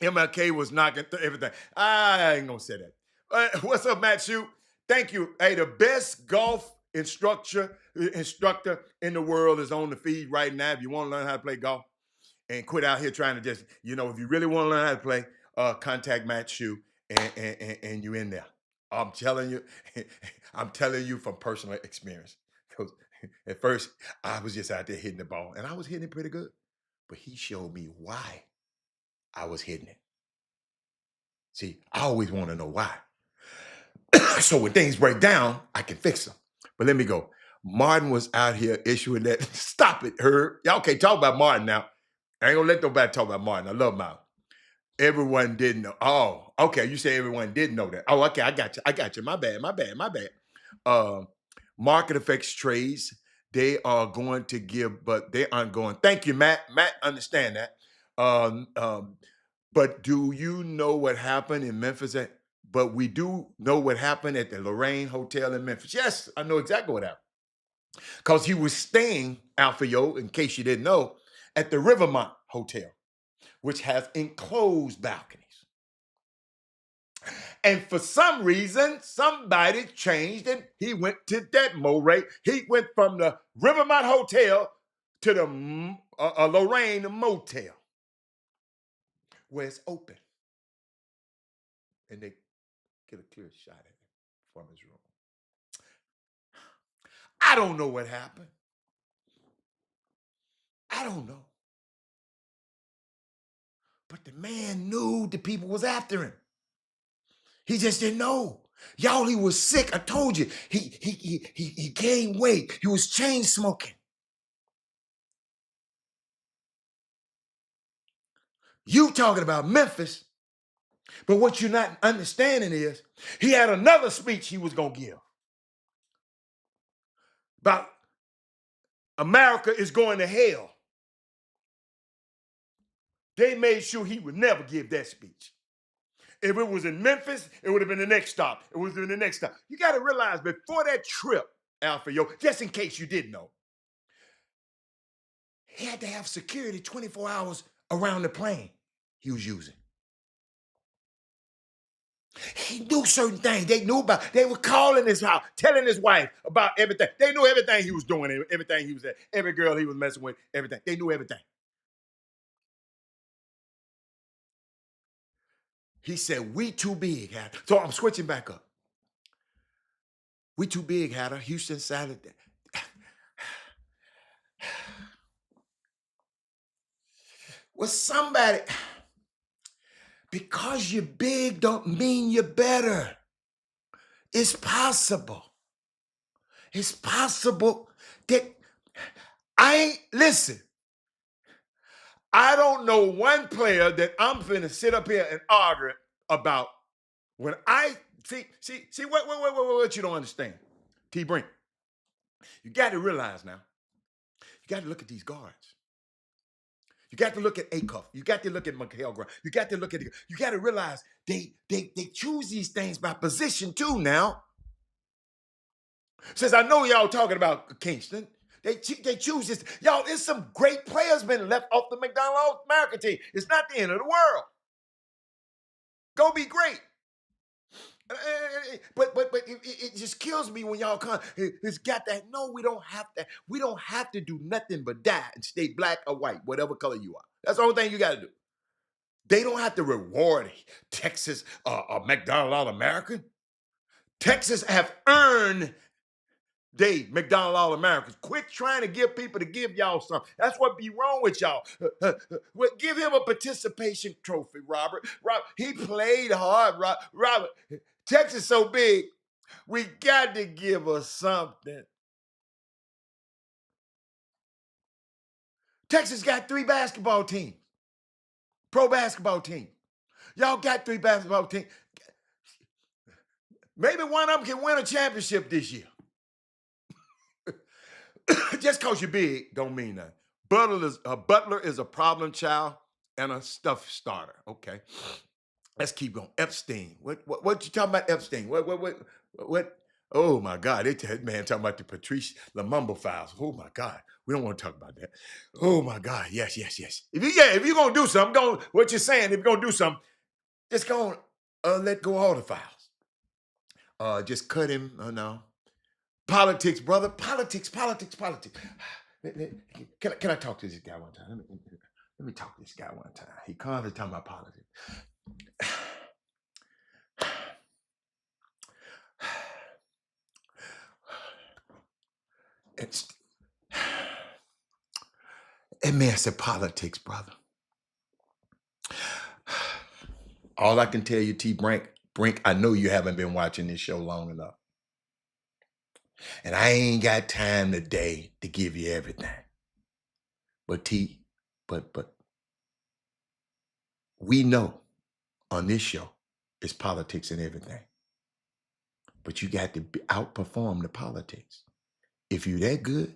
MLK was knocking everything. I ain't gonna say that. What's up, Matt Shute? Thank you. Hey, the best golf instructor in the world is on the feed right now. If you want to learn how to play golf and quit out here trying to just, if you really want to learn how to play, contact Matt Shute and you in there. I'm telling you, I'm telling you from personal experience. Because at first I was just out there hitting the ball and I was hitting it pretty good. But he showed me why I was hitting it. See, I always want to know why. So when things break down, I can fix them. But let me go. Martin was out here issuing that. Stop it, Herb. Y'all can't talk about Martin now. I ain't gonna let nobody talk about Martin. I love Martin. Everyone didn't know. Oh, okay. You say everyone didn't know that. Oh, okay. I got you. My bad. Uh, Market effects trades, they are going to give, but they aren't going. Thank you, Matt. Matt, understand that. Um, um, but do you know what happened in Memphis? But we do know what happened at the Lorraine Hotel in Memphis. Yes, I know exactly what happened. Because he was staying, Alfio, in case you didn't know, at the Rivermont Hotel, which has enclosed balconies. And for some reason, somebody changed and he went to that Moray. He went from the Rivermont Hotel to the Lorraine Motel, where it's open. And they get a clear shot at him from his room. I don't know what happened. I don't know. But the man knew the people was after him. He just didn't know. Y'all, he was sick. I told you. He gained weight. He was chain smoking. You talking about Memphis, but what you're not understanding is he had another speech he was going to give about America is going to hell. They made sure he would never give that speech. If it was in Memphis, it would have been the next stop. It was in the next stop. You got to realize before that trip, Alpha, just in case you didn't know, he had to have security 24 hours around the plane he was using. He knew certain things. They knew about. They were calling his house, telling his wife about everything. They knew everything he was doing, everything he was at, every girl he was messing with, everything. They knew everything. He said, "We too big, Hatter." So I'm switching back up. We too big, Hatter. Houston Saturday. Well, somebody, because you're big don't mean you're better. It's possible. It's possible that listen, I don't know one player that I'm finna sit up here and argue about when I see what you don't understand. T Brink, you got to realize now, you got to look at these guards. You got to look at Acuff. You got to look at Mikael Grant. You got to look at you got to realize they choose these things by position too now. Since I know y'all talking about Kingston, they choose this. Y'all, there's some great players been left off the McDonald's America team. It's not the end of the world. Go be great. But it just kills me when y'all come. It's got that. No, we don't have to. We don't have to do nothing but die and stay black or white, whatever color you are. That's the only thing you got to do. They don't have to reward Texas or McDonald All-American. Texas have earned they McDonald All-Americans. Quit trying to give people to give y'all something. That's what be wrong with y'all. Give him a participation trophy, Robert. He played hard, Robert. Texas so big, we got to give us something. Texas got 3 basketball teams, pro basketball teams. Y'all got 3 basketball teams. Maybe one of them can win a championship this year. Just because you're big don't mean nothing. Butler is a problem child and a stuff starter. Okay. Let's keep going. Epstein. What you talking about, Epstein? What? Oh my God. That man talking about the Patrice Lumumba files. Oh my God. We don't want to talk about that. Oh my God. Yes. If you're gonna do something, what you're saying, if you're gonna do something, just go let go all the files. Just cut him. Oh no. Politics, brother. Politics. Can I talk to this guy one time? Let me talk to this guy one time. He constantly talking about politics. That man said politics, brother. All I can tell you, T Brink, I know you haven't been watching this show long enough. And I ain't got time today to give you everything. But we know on this show it's politics and everything. But you got to outperform the politics. If you're that good,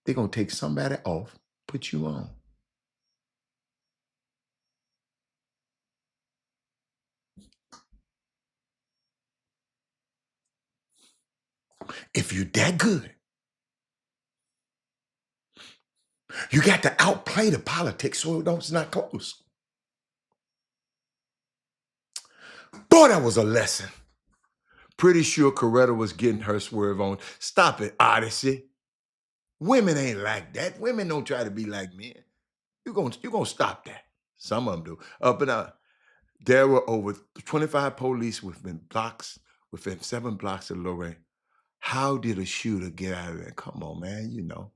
they're going to take somebody off, put you on. If you're that good, you got to outplay the politics so it's not close. Boy, that was a lesson. Pretty sure Coretta was getting her swerve on. Stop it, Odyssey. Women ain't like that. Women don't try to be like men. You're gonna stop that. Some of them do. But there were over 25 police within 7 blocks of Lorraine. How did a shooter get out of there? Come on, man. You know.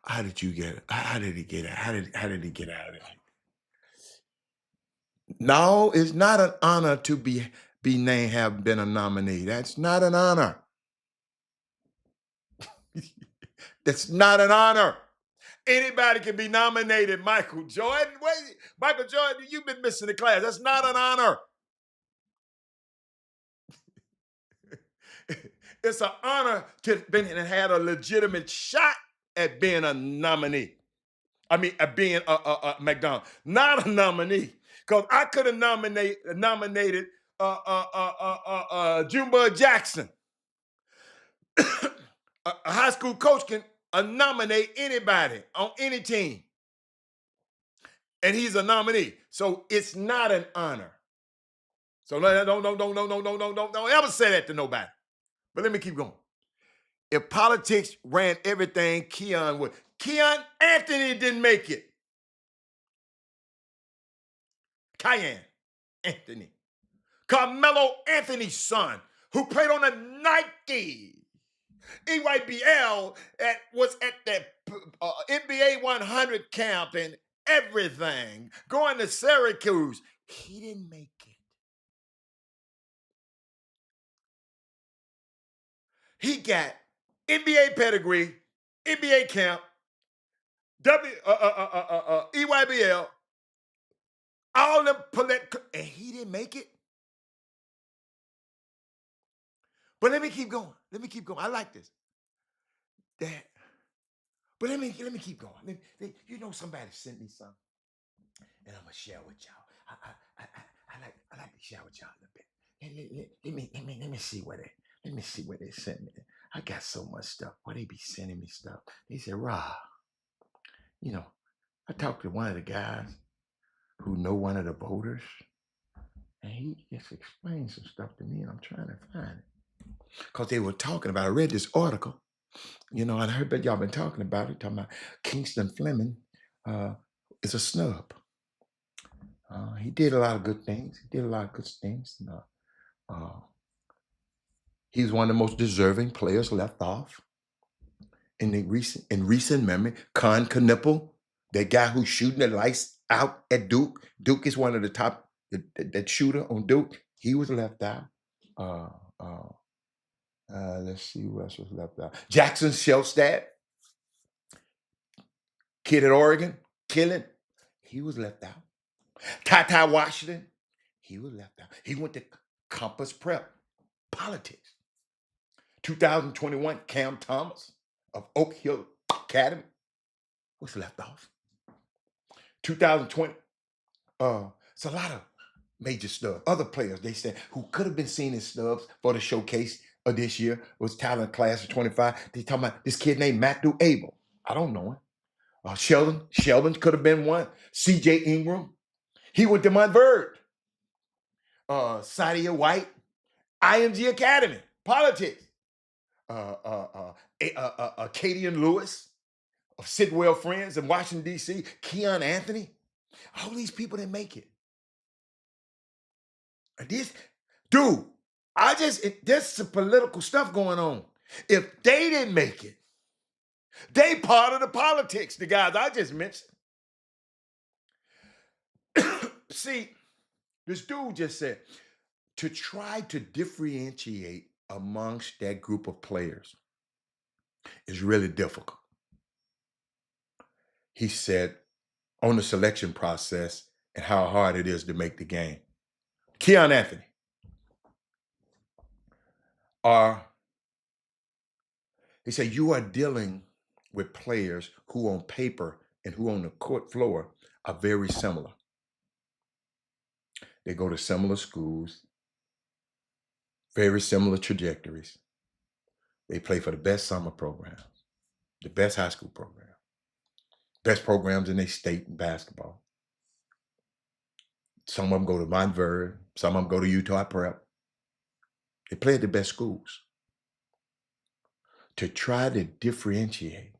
How did you get it? How did he get out? How did he get out of there? No, it's not an honor to be named, have been a nominee. That's not an honor. That's not an honor. Anybody can be nominated. Michael Jordan. Wait, Michael Jordan, you've been missing the class. That's not an honor. It's an honor to have been and had a legitimate shot at being a nominee. I mean, at being a McDonald, not a nominee. Because I could have nominated Junebug Jackson. A high school coach can nominate anybody on any team. And he's a nominee. So it's not an honor. So don't ever say that to nobody. But let me keep going. If politics ran everything, Keon would. Keon Anthony didn't make it. Cayenne Anthony. Carmelo Anthony's son, who played on the Nike. EYBL was at the NBA 100 camp and everything, going to Syracuse. He didn't make it. He got NBA pedigree, NBA camp, EYBL, all them and he didn't make it. But let me keep going. Let me keep going. I like this. That. But let me keep going. Somebody sent me something, and I'm gonna share with y'all. I like to share with y'all a little bit. Let me see what they sent me. I got so much stuff. Why they be sending me stuff? They said, Rob, you know, I talked to one of the guys who know one of the voters, and he just explained some stuff to me, and I'm trying to find it. Because they were talking about, I read this article, and I heard that y'all been talking about it, talking about Kingston Fleming is a snub. He did a lot of good things. And, he's one of the most deserving players left off. In recent memory, Con Knipple, that guy who's shooting the lights out at Duke. Duke is one of the top, that shooter on Duke. He was left out. Let's see who else was left out. Jackson Shelstad, kid at Oregon, killing. He was left out. Ty Washington, he was left out. He went to Compass Prep, politics. 2021, Cam Thomas of Oak Hill Academy was left off. 2020, it's a lot of major snubs. Other players, they said, who could have been seen as snubs for the showcase of this year was talent class of 25. They talking about this kid named Matthew Abel. I don't know him. Sheldon could have been one. CJ Ingram. He went to Montverde. Sadia White, IMG Academy, politics. Cadian Lewis of Sidwell Friends in Washington, D.C., Keon Anthony. All these people didn't make it. And there's some political stuff going on. If they didn't make it, they part of the politics, the guys I just mentioned. See, this dude just said, to try to differentiate amongst that group of players is really difficult. He said on the selection process and how hard it is to make the game. Keon Anthony he said, you are dealing with players who on paper and who on the court floor are very similar. They go to similar schools, very similar trajectories. They play for the best summer programs, the best high school program, best programs in their state in basketball. Some of them go to Montverde, some of them go to Utah Prep. They play at the best schools. To try to differentiate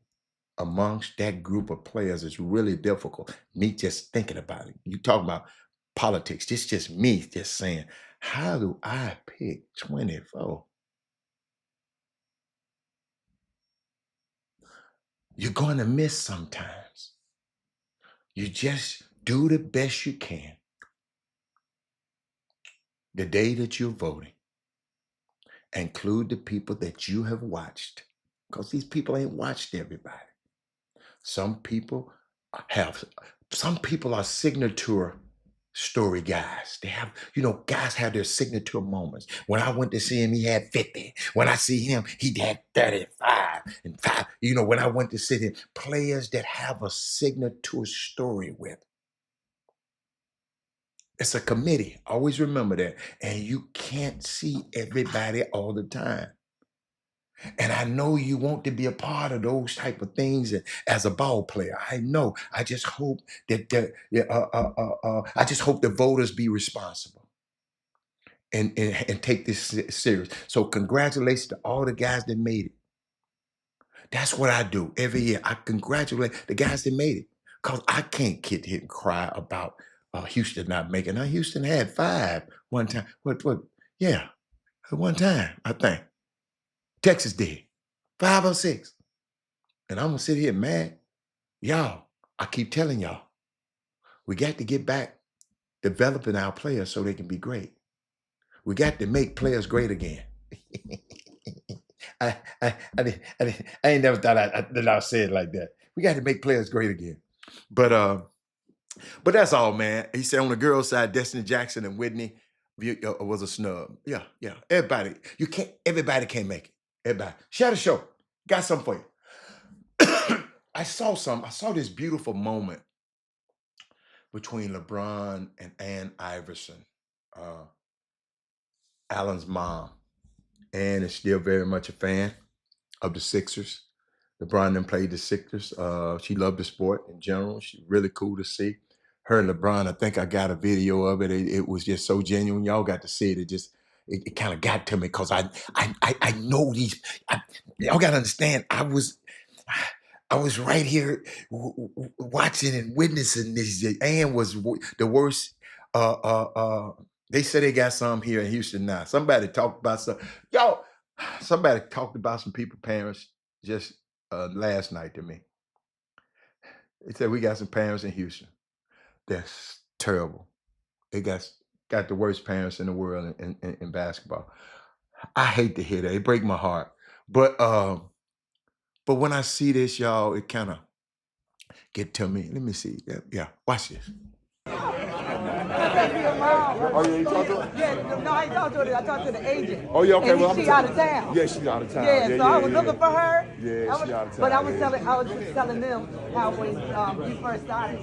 amongst that group of players is really difficult. Me just thinking about it. You talk about politics. It's just me just saying, how do I pick 24? You're going to miss sometimes. You just do the best you can the day that you're voting. Include the people that you have watched, because these people ain't watched everybody. Some people are signature story guys. They have, guys have their signature moments. When I went to see him, he had 50. When I see him, he had 35 and 5. When I went to see him, players that have a signature story with. It's a committee. Always remember that. And you can't see everybody all the time. And I know you want to be a part of those type of things as a ball player. I know. I just hope that the voters be responsible and take this serious. So congratulations to all the guys that made it. That's what I do every year. I congratulate the guys that made it, because I can't get here and cry about Houston not making. Now Houston had 5 one time. What? Yeah, one time I think. Texas did. 506. And I'm gonna sit here mad. Y'all, I keep telling y'all, we got to get back developing our players so they can be great. We got to make players great again. I ain't never thought that I said it like that. We got to make players great again. But that's all, man. He said on the girls' side, Destiny Jackson and Whitney was a snub. Yeah, yeah. Everybody, everybody can't make it. Everybody. Share the show. Got something for you. I saw this beautiful moment between LeBron and Ann Iverson, Allen's mom. Ann is still very much a fan of the Sixers. LeBron then played the Sixers. She loved the sport in general. She's really cool to see. Her and LeBron, I think I got a video of it. It was just so genuine. Y'all got to see it. It kind of got to me because I know these. Y'all got to understand. I was right here watching and witnessing this. Ann was the worst. They say they got some here in Houston now. Somebody talked about some. Y'all, somebody talked about some people, parents, just last night to me. They said we got some parents in Houston. That's terrible. They got the worst parents in the world in basketball. I hate to hear that. It breaks my heart. But when I see this, y'all, it kind of get to me. Let me see. Yeah. Watch this. Oh, yeah, you talked to her? Yeah, no, I ain't talked to her. I talked to the agent. Oh, yeah, okay. And Well, she out of town. Yeah, she's out of town. Yeah, so I was looking for her. Yeah, she out of town. But I was just telling them how when you first started,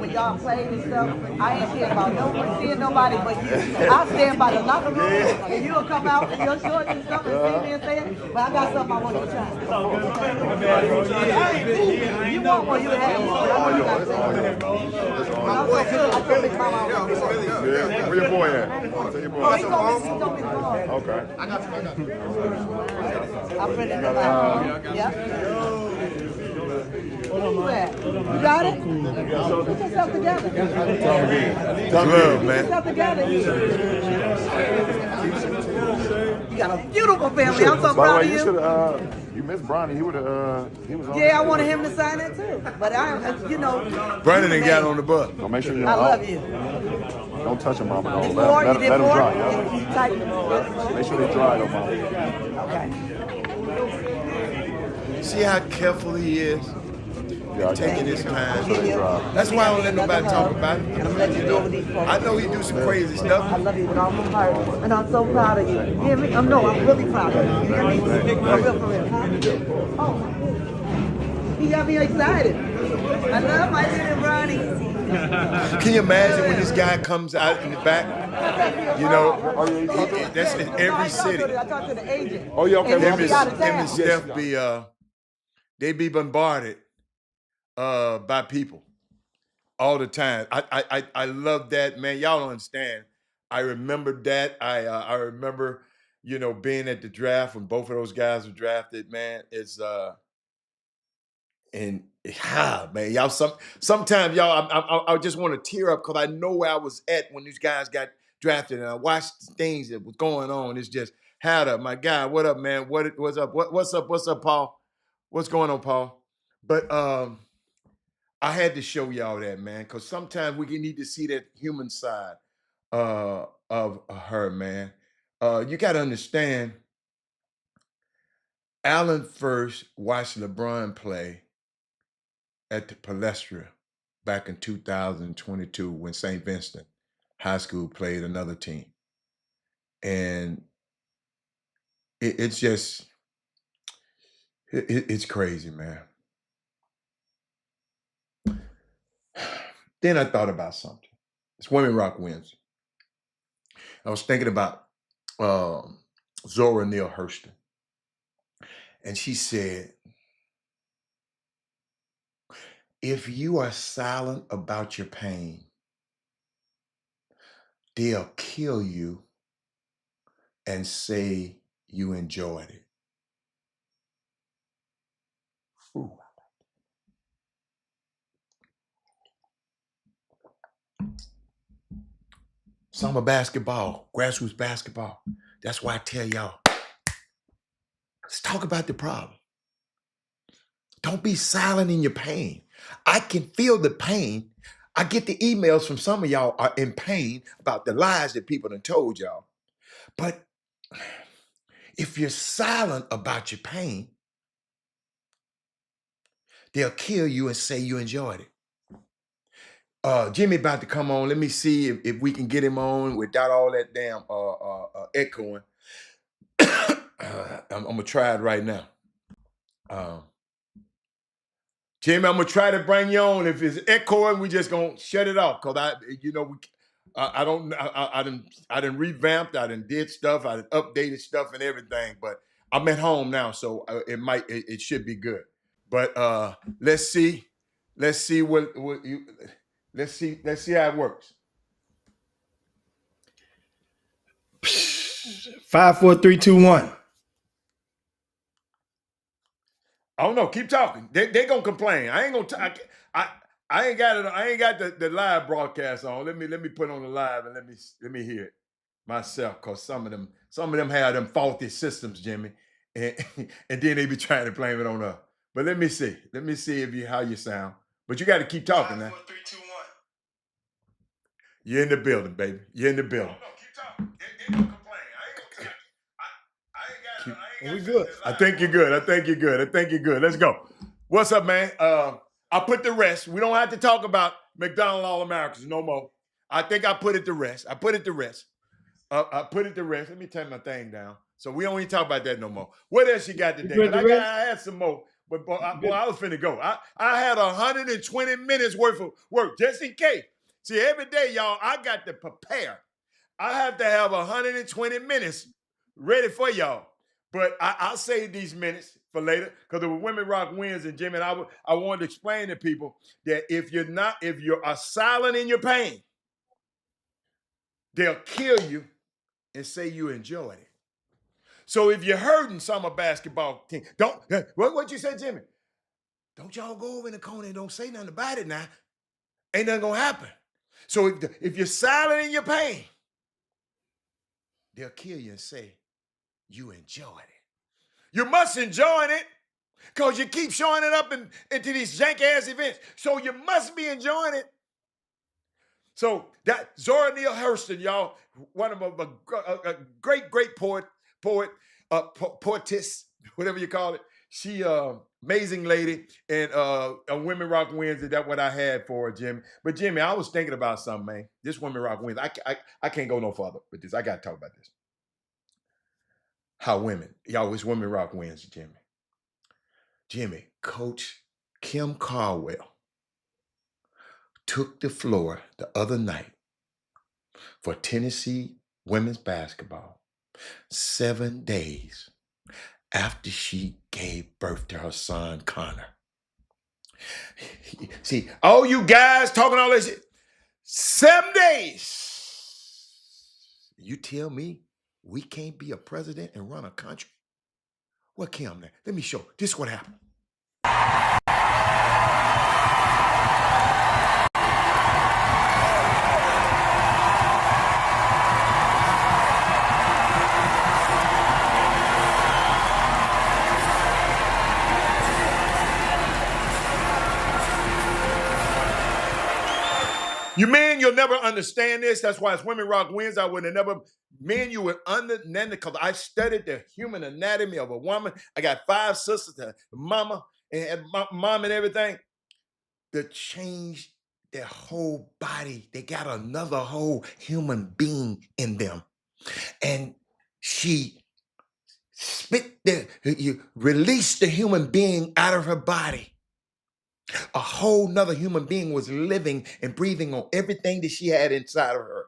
when y'all played and stuff, I ain't care about seeing nobody but you. I stand by the locker room, and you'll come out with your shorts and stuff and see me and say it. But I got something I want you to try. You want one, you have one. I'm so good. I told Big Mama I was Yeah, where your boy at? Tell your boy. Oh, he told me to call. Okay. I printed it out. Yeah. Where you at? You got it? Put yourself together. Love, man. Put yourself together. You got a beautiful family. I'm so proud of you. You missed Bronny. He was on. Yeah, I wanted him to sign it too. But Bronny ain't got on the bus. So make sure you I love you. Don't touch him, Mama. No. Before, Let you did him more? dry. He's tight. Make sure they dry, though, Mama. Okay. See how careful he is? Yeah, Taking his time. Make sure they dry. That's why I don't let nobody talk about it. And I'm letting you do over these folks. I know he do some crazy I stuff. love you with all my heart, and I'm so proud of you. You hear me? I'm really proud of you. You hear me? For real. Huh? Oh, he got me excited. I love my little Ronnie. Can you imagine when this guy comes out in the back? That's in every city. I talked to the agent. Oh, yeah, okay. Them She out of town. and Steph they be bombarded by people all the time. I love that, man. Y'all don't understand. I remember that. I remember, being at the draft when both of those guys were drafted, man. Man, y'all. Sometimes y'all, I just want to tear up because I know where I was at when these guys got drafted, and I watched things that was going on. It's just had up, my guy. What up, man? What's up? What's up? What's up, Paul? What's going on, Paul? But I had to show y'all that, man, because sometimes we need to see that human side of her, man. You got to understand. Allen first watched LeBron play at the Palestra back in 2022 when St. Vincent High School played another team. And it's just, it's crazy, man. Then I thought about something. It's Women Rock Wednesday. I was thinking about Zora Neale Hurston. And she said, if you are silent about your pain, they'll kill you and say you enjoyed it. Ooh. Summer basketball, grassroots basketball. That's why I tell y'all, Let's talk about the problem. Don't be silent in your pain. I can feel the pain. I get the emails from some of y'all are in pain about the lies that people have told y'all. But if you're silent about your pain, they'll kill you and say you enjoyed it. Jimmy about to come on. Let me see if we can get him on without all that damn echoing. I'm gonna try it right now. Jimmy, I'm gonna try to bring you on. If it's echoing, we just gonna shut it off. Cause I done revamped, I done did stuff, I done updated stuff and everything. But I'm at home now, so it should be good. But let's see let's see how it works. 5, 4, 3, 2, 1. I don't know. Keep talking. They gonna complain. I ain't gonna. I ain't got it. I ain't got the live broadcast on. Let me put on the live and let me hear it myself. Cause some of them have them faulty systems, Jimmy, and and then they be trying to blame it on us. But let me see. Let me see how you sound. But you got to keep talking 5, now. 4, 3, 2, 1. You're in the building, baby. You're in the building. No, keep talking. They gonna complain. I ain't got. We good. I think you're good. I think you're good. Let's go. What's up, man? I put the rest. We don't have to talk about McDonald's All Americans no more. I think I put it to rest. I put it to rest. Let me turn my thing down. So we don't even talk about that no more. What else you got today? I had some more, but I was finna go. I had 120 minutes worth of work just in case. See, every day, y'all, I got to prepare. I have to have 120 minutes ready for y'all. But I'll save these minutes for later because the Women Rock wins. And Jimmy, and I wanted to explain to people that if you are silent in your pain, they'll kill you and say you enjoyed it. So if you're hurting some of basketball team, what you say, Jimmy? Don't y'all go over in the corner and don't say nothing about it now. Ain't nothing gonna happen. So if you're silent in your pain, they'll kill you and say you enjoyed it. You must enjoy it because you keep showing it up into these jank-ass events. So you must be enjoying it. So that Zora Neale Hurston, y'all, one of a great poetess, whatever you call it. She amazing lady, and a Women Rock wins. That's what I had for her, Jimmy. But Jimmy, I was thinking about something, man. This Women Rock wins. I can't go no further with this. I got to talk about this. How women, y'all, it's Women Rock wins, Jimmy. Jimmy, Coach Kim Caldwell took the floor the other night for Tennessee women's basketball 7 days after she gave birth to her son, Connor. See, all you guys talking all this shit, 7 days. You tell me we can't be a president and run a country? What, Kim? Let me show. This is what happened. You men, you'll never understand this. That's why it's Women Rock wins. I would have never, men, you would understand because I studied the human anatomy of a woman. I got 5 sisters, a mama, and mom and everything. That changed their whole body. They got another whole human being in them. And she released the human being out of her body. A whole nother human being was living and breathing on everything that she had inside of her,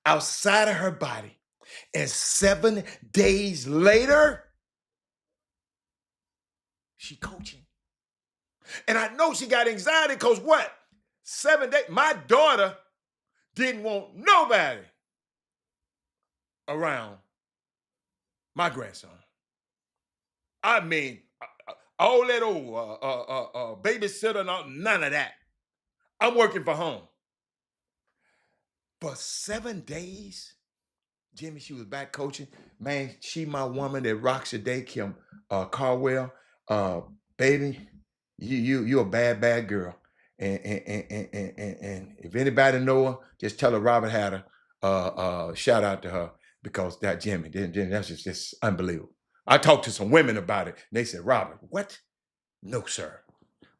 outside of her body. And 7 days later, she coaching. And I know she got anxiety because what? 7 days, my daughter didn't want nobody around my grandson. I mean, all that old babysitter, none of that. I'm working from home. For 7 days, Jimmy, she was back coaching. Man, she my woman that rocks the day, Kim Carwell. Uh, Baby, you a bad girl. And if anybody know her, just tell her Robert had her. Shout out to her because that Jimmy, that's just unbelievable. I talked to some women about it. And they said, Robert, what? No, sir.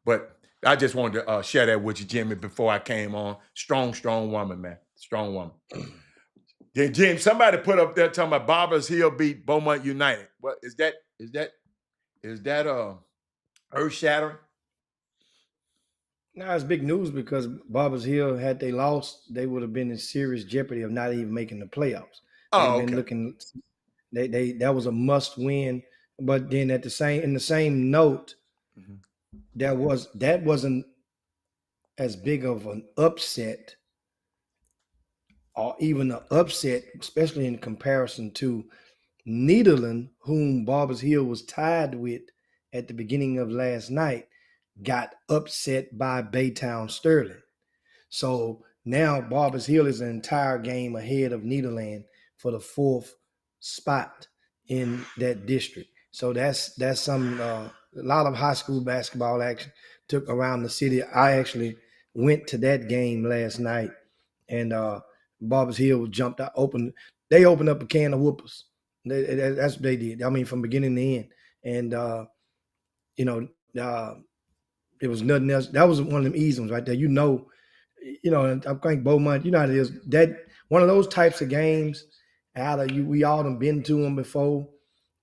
But I just wanted to share that with you, Jimmy, before I came on. Strong woman, man. Strong woman. Then Jim, somebody put up there talking about Barbers Hill beat Beaumont United. What is that? Is that earth shattering? Now it's big news because Barbers Hill, had they lost, they would have been in serious jeopardy of not even making the playoffs. They've Oh, been okay. looking. They that was a must win. But then at the same in the same note, Mhm. that wasn't as big of an upset or even an upset, especially in comparison to Nederland, whom Barbers Hill was tied with at the beginning of last night, got upset by Baytown Sterling. So now Barbers Hill is an entire game ahead of Nederland for the fourth spot in that district. So that's some a lot of high school basketball action took around the city. I actually went to that game last night, and Barbers Hill jumped out, they opened up a can of whoopers. That's what they did. I mean, from beginning to end, and you know, uh, it was nothing else. That was one of them easy ones right there. And I think Beaumont, you know how it is. That one of those types of games out of you, we all done been to them before.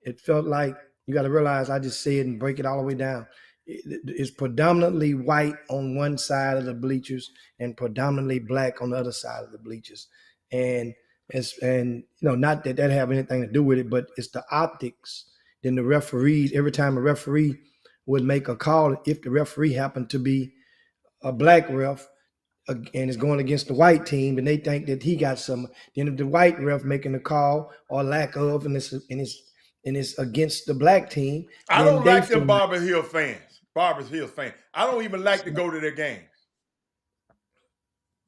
It felt like you got to realize I just say it and break it all the way down. It's predominantly white on one side of the bleachers and predominantly black on the other side of the bleachers. And not that that have anything to do with it, but it's the optics. Then the referees, every time a referee would make a call, if the referee happened to be a black ref, and is going against the white team, and they think that he got some. Then if the white ref making the call or lack of, and it's against the black team, I then don't they like feel them like, Barbers Hill fans. Barbers Hill fans. I don't even like to go to their games.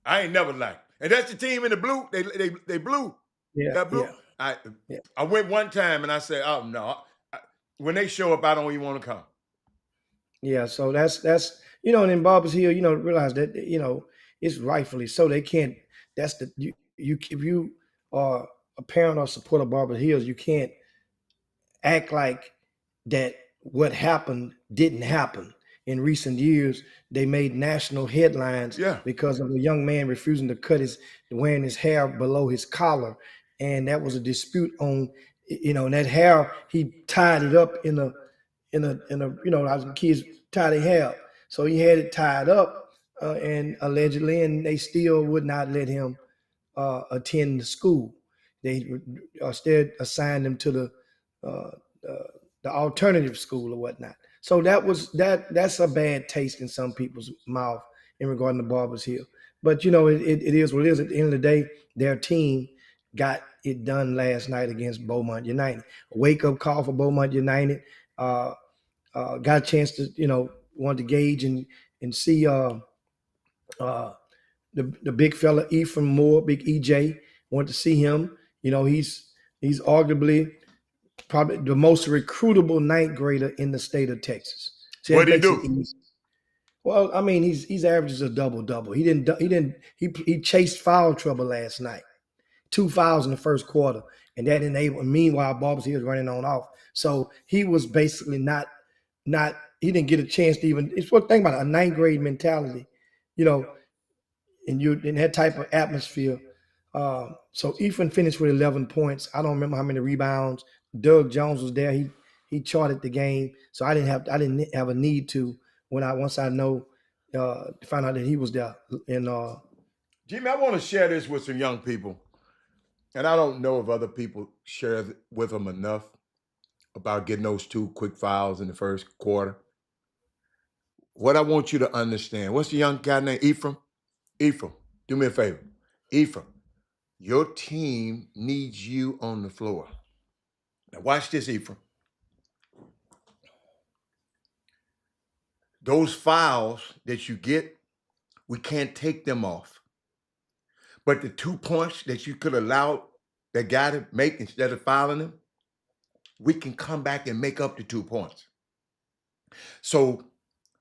I ain't never liked. And that's the team in the blue. They blue. yeah, That blue. yeah, I yeah, I went one time and I said, oh no. When they show up, I don't even want to come. yeah. So that's and in Barbers Hill, realize that it's rightfully so. They can't. That's the you if you are a parent or supporter of Barbers Hills, you can't act like that what happened didn't happen. In recent years, they made national headlines Yeah. because of a young man refusing to cut wearing his hair below his collar. And that was a dispute on, and that hair, he tied it up as kids tie their hair up. So he had it tied up, and allegedly, and they still would not let him attend the school. They instead assigned him to uh, uh, the alternative school or whatnot. So that's a bad taste in some people's mouth in regarding to Barbers Hill. But it is what it is. At the end of the day, their team got it done last night against Beaumont United. A wake up call for Beaumont United. Uh, got a chance to want to gauge and see uh, the big fella Ephraim Moore, Big EJ. Want to see him. He's arguably probably the most recruitable ninth grader in the state of Texas. So that What'd he makes it do? easy. Well, I mean, he's averages a double double. He chased foul trouble last night. 2 fouls in the first quarter, and that enabled. Meanwhile, Barbers he was running on off, so he was basically not. He didn't get a chance to even. It's what thing about a ninth grade mentality, you know, and you in that type of atmosphere. So Ethan finished with 11 points. I don't remember how many rebounds. Doug Jones was there. He charted the game, so I didn't have a need to once I know find out that he was there. And Jimmy, I want to share this with some young people. And I don't know if other people share with them enough about getting those two quick fouls in the first quarter. What I want you to understand, what's the young guy named Ephraim? Ephraim, do me a favor. Ephraim, your team needs you on the floor. Now watch this, Ephraim. Those fouls that you get, we can't take them off. But the 2 points that you could allow that got it, make instead of fouling him, we can come back and make up the 2 points. So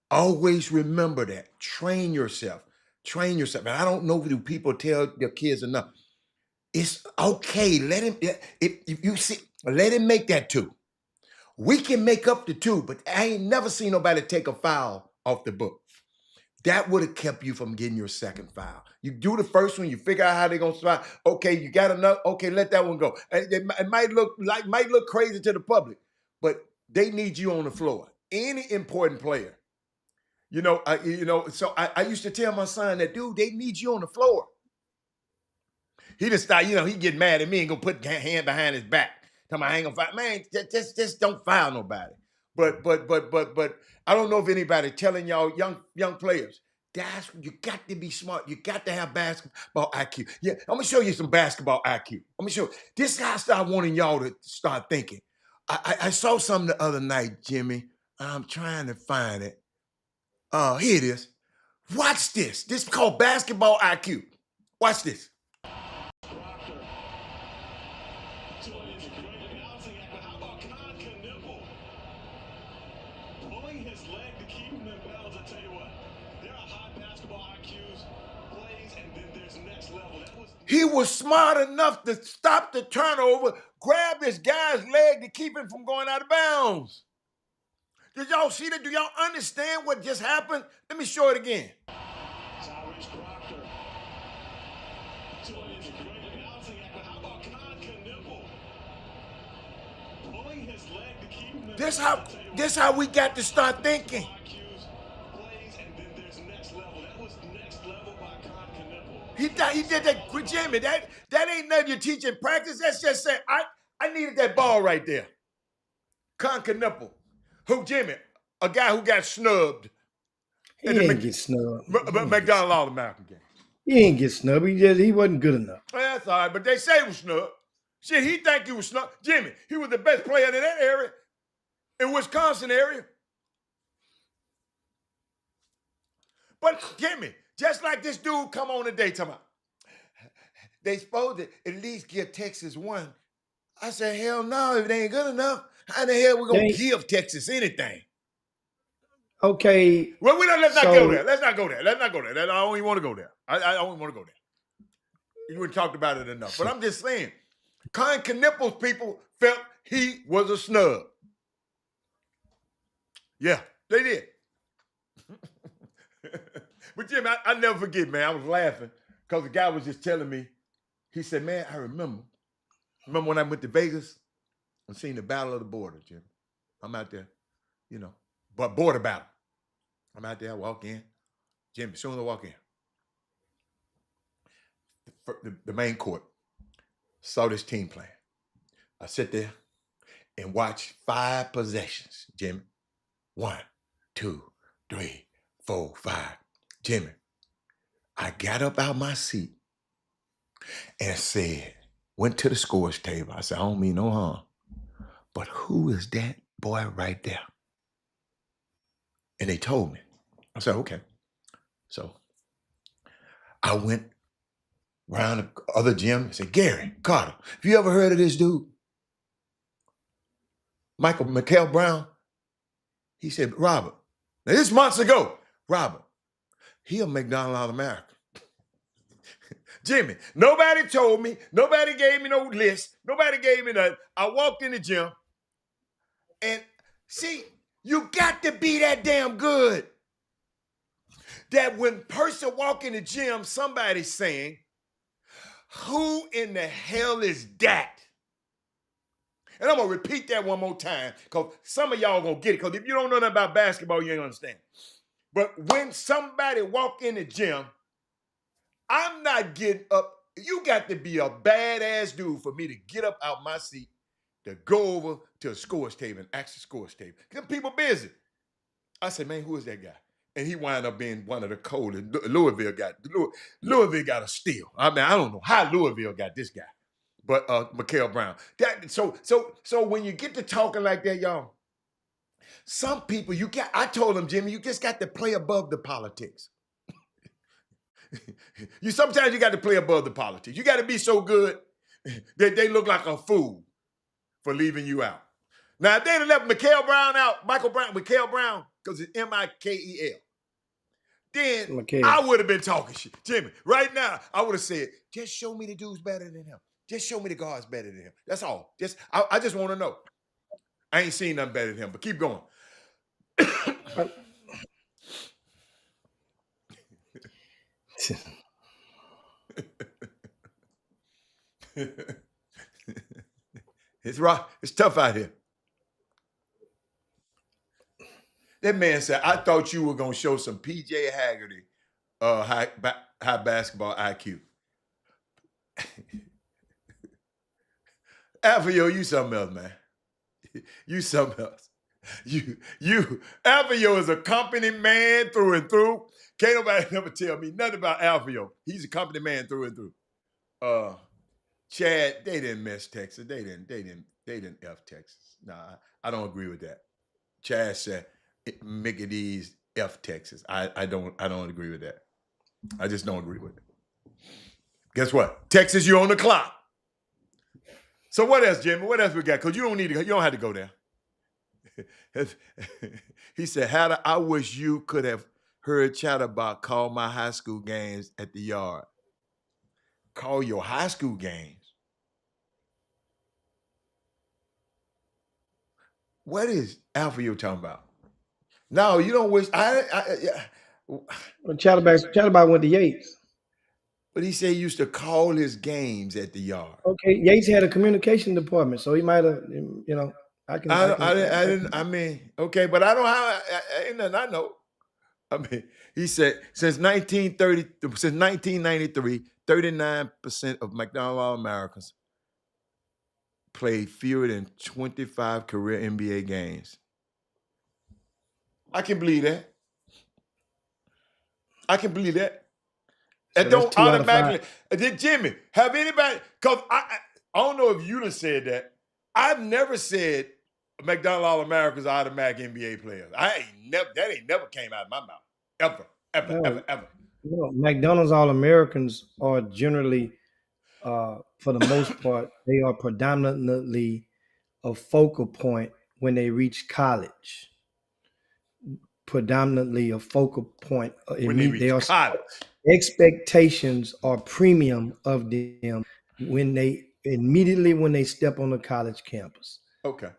always remember that. Train yourself. Train yourself. And I don't know if people tell their kids enough. It's okay. Let him, if you see, let him make that 2. We can make up the 2, but I ain't never seen nobody take a foul off the book. That would have kept you from getting your second foul. You do the first one, you figure out how they're gonna spot. Okay, you got enough. Okay, let that one go. It might look crazy to the public, but they need you on the floor. Any important player, So I used to tell my son that, dude, they need you on the floor. He just thought, he get mad at me and gonna put hand behind his back. Tell me I ain't gonna fight. Man, just don't foul nobody. But I don't know if anybody telling y'all young players, you got to be smart. You got to have basketball IQ. Yeah, I'm gonna show you some basketball IQ. I'm gonna show you. This guy started wanting y'all to start thinking. I saw something the other night, Jimmy. I'm trying to find it. Here it is. Watch this. This is called basketball IQ. Watch this. He was smart enough to stop the turnover, grab this guy's leg to keep him from going out of bounds. Did y'all see that? Do y'all understand what just happened? Let me show it again. This how we got to start thinking. He did that, Jimmy. That ain't nothing you teach in practice. That's just saying, I needed that ball right there. Nipple. Who, Jimmy? A guy who got snubbed. He didn't get snubbed. McDonald All-American game. He didn't get snubbed. He wasn't good enough. Well, that's all right, but they say he was snubbed. Shit, he think he was snubbed. Jimmy, he was the best player in that area, in Wisconsin area. But Jimmy, just like this dude come on today talking about, they supposed to at least give Texas 1. I said, hell no, if it ain't good enough, how the hell we gonna give Texas anything? Okay. Well, let's not go there. Let's not go there. I don't even want to go there. I don't even want to go there. You wouldn't talked about it enough. But I'm just saying, Knipples people felt he was a snub. Yeah, they did. But Jim, I never forget, man. I was laughing because the guy was just telling me. He said, man, I remember when I went to Vegas and seen the Battle of the Border, Jim. I'm out there, but border battle. I'm out there, I walk in. Jim, as soon as I walk in, the main court, saw this team playing. I sit there and watch 5 possessions, Jimmy. 1, 2, 3, 4, 5. Jimmy, I got up out my seat and went to the scores table. I said, I don't mean no harm, but who is that boy right there? And they told me. I said, okay. So I went around the other gym and said, Gary, Carter, have you ever heard of this dude? Michael Brown? He said, Robert, now this months ago, Robert, he a McDonald All-American. Jimmy, nobody told me, nobody gave me no list, nobody gave me nothing. I walked in the gym and see, you got to be that damn good that when person walk in the gym, somebody's saying, who in the hell is that? And I'm going to repeat that one more time because some of y'all going to get it because if you don't know nothing about basketball, you ain't understand. But when somebody walk in the gym, I'm not getting up. You got to be a badass dude for me to get up out my seat to go over to a scores table and ask the scores table. Because people busy. I said, man, who is that guy? And he wound up being one of the coldest. Louisville got a steal. I mean, I don't know how Louisville got this guy, but Mikael Brown. So when you get to talking like that, y'all, some people I told them, Jimmy, you just got to play above the politics. Sometimes you got to play above the politics. You got to be so good They look like a fool for leaving you out. Now, if they'd have left Mikael Brown out, Mikael Brown, because it's Mikel, then McHale. I would have been talking shit. Jimmy, right now, I would have said, just show me the dudes better than him. Just show me the guards better than him. That's all. I just want to know. I ain't seen nothing better than him, but keep going. It's rough. It's tough out here. That man said, I thought you were going to show some PJ Haggerty high basketball IQ. Alfio, you something else, man. You something else. Alfio is a company man through and through. Can't nobody never tell me nothing about Alfio. He's a company man through and through. Chad, they didn't miss Texas. They didn't F Texas. Nah, I don't agree with that. Chad said Mickey D's F Texas. I don't agree with that. I just don't agree with it. Guess what? Texas, you're on the clock. So what else, Jimmy? What else we got? Because you don't have to go there. He said, I wish you could have heard Chatterbot call my high school games at the yard. Call your high school games? What is Alpha you talking about? No, you don't wish. When Chatterbot went to Yates. But he said he used to call his games at the yard. Okay, Yates had a communication department, so he might have, I mean, okay, but I don't have. Ain't nothing I know. I mean, he said since 1993, 39% of McDonald's All-Americans played fewer than 25 career NBA games. I can believe that. So And don't automatically. Jimmy, have anybody? Because I don't know if you done said that. I've never said McDonald's All-Americans are automatic NBA players. That ain't never came out of my mouth. Ever. You know, McDonald's All-Americans are generally, for the most part, they are predominantly a focal point when they reach college. Predominantly a focal point. When they reach college. Expectations are premium of them when they step on the college campus. Okay.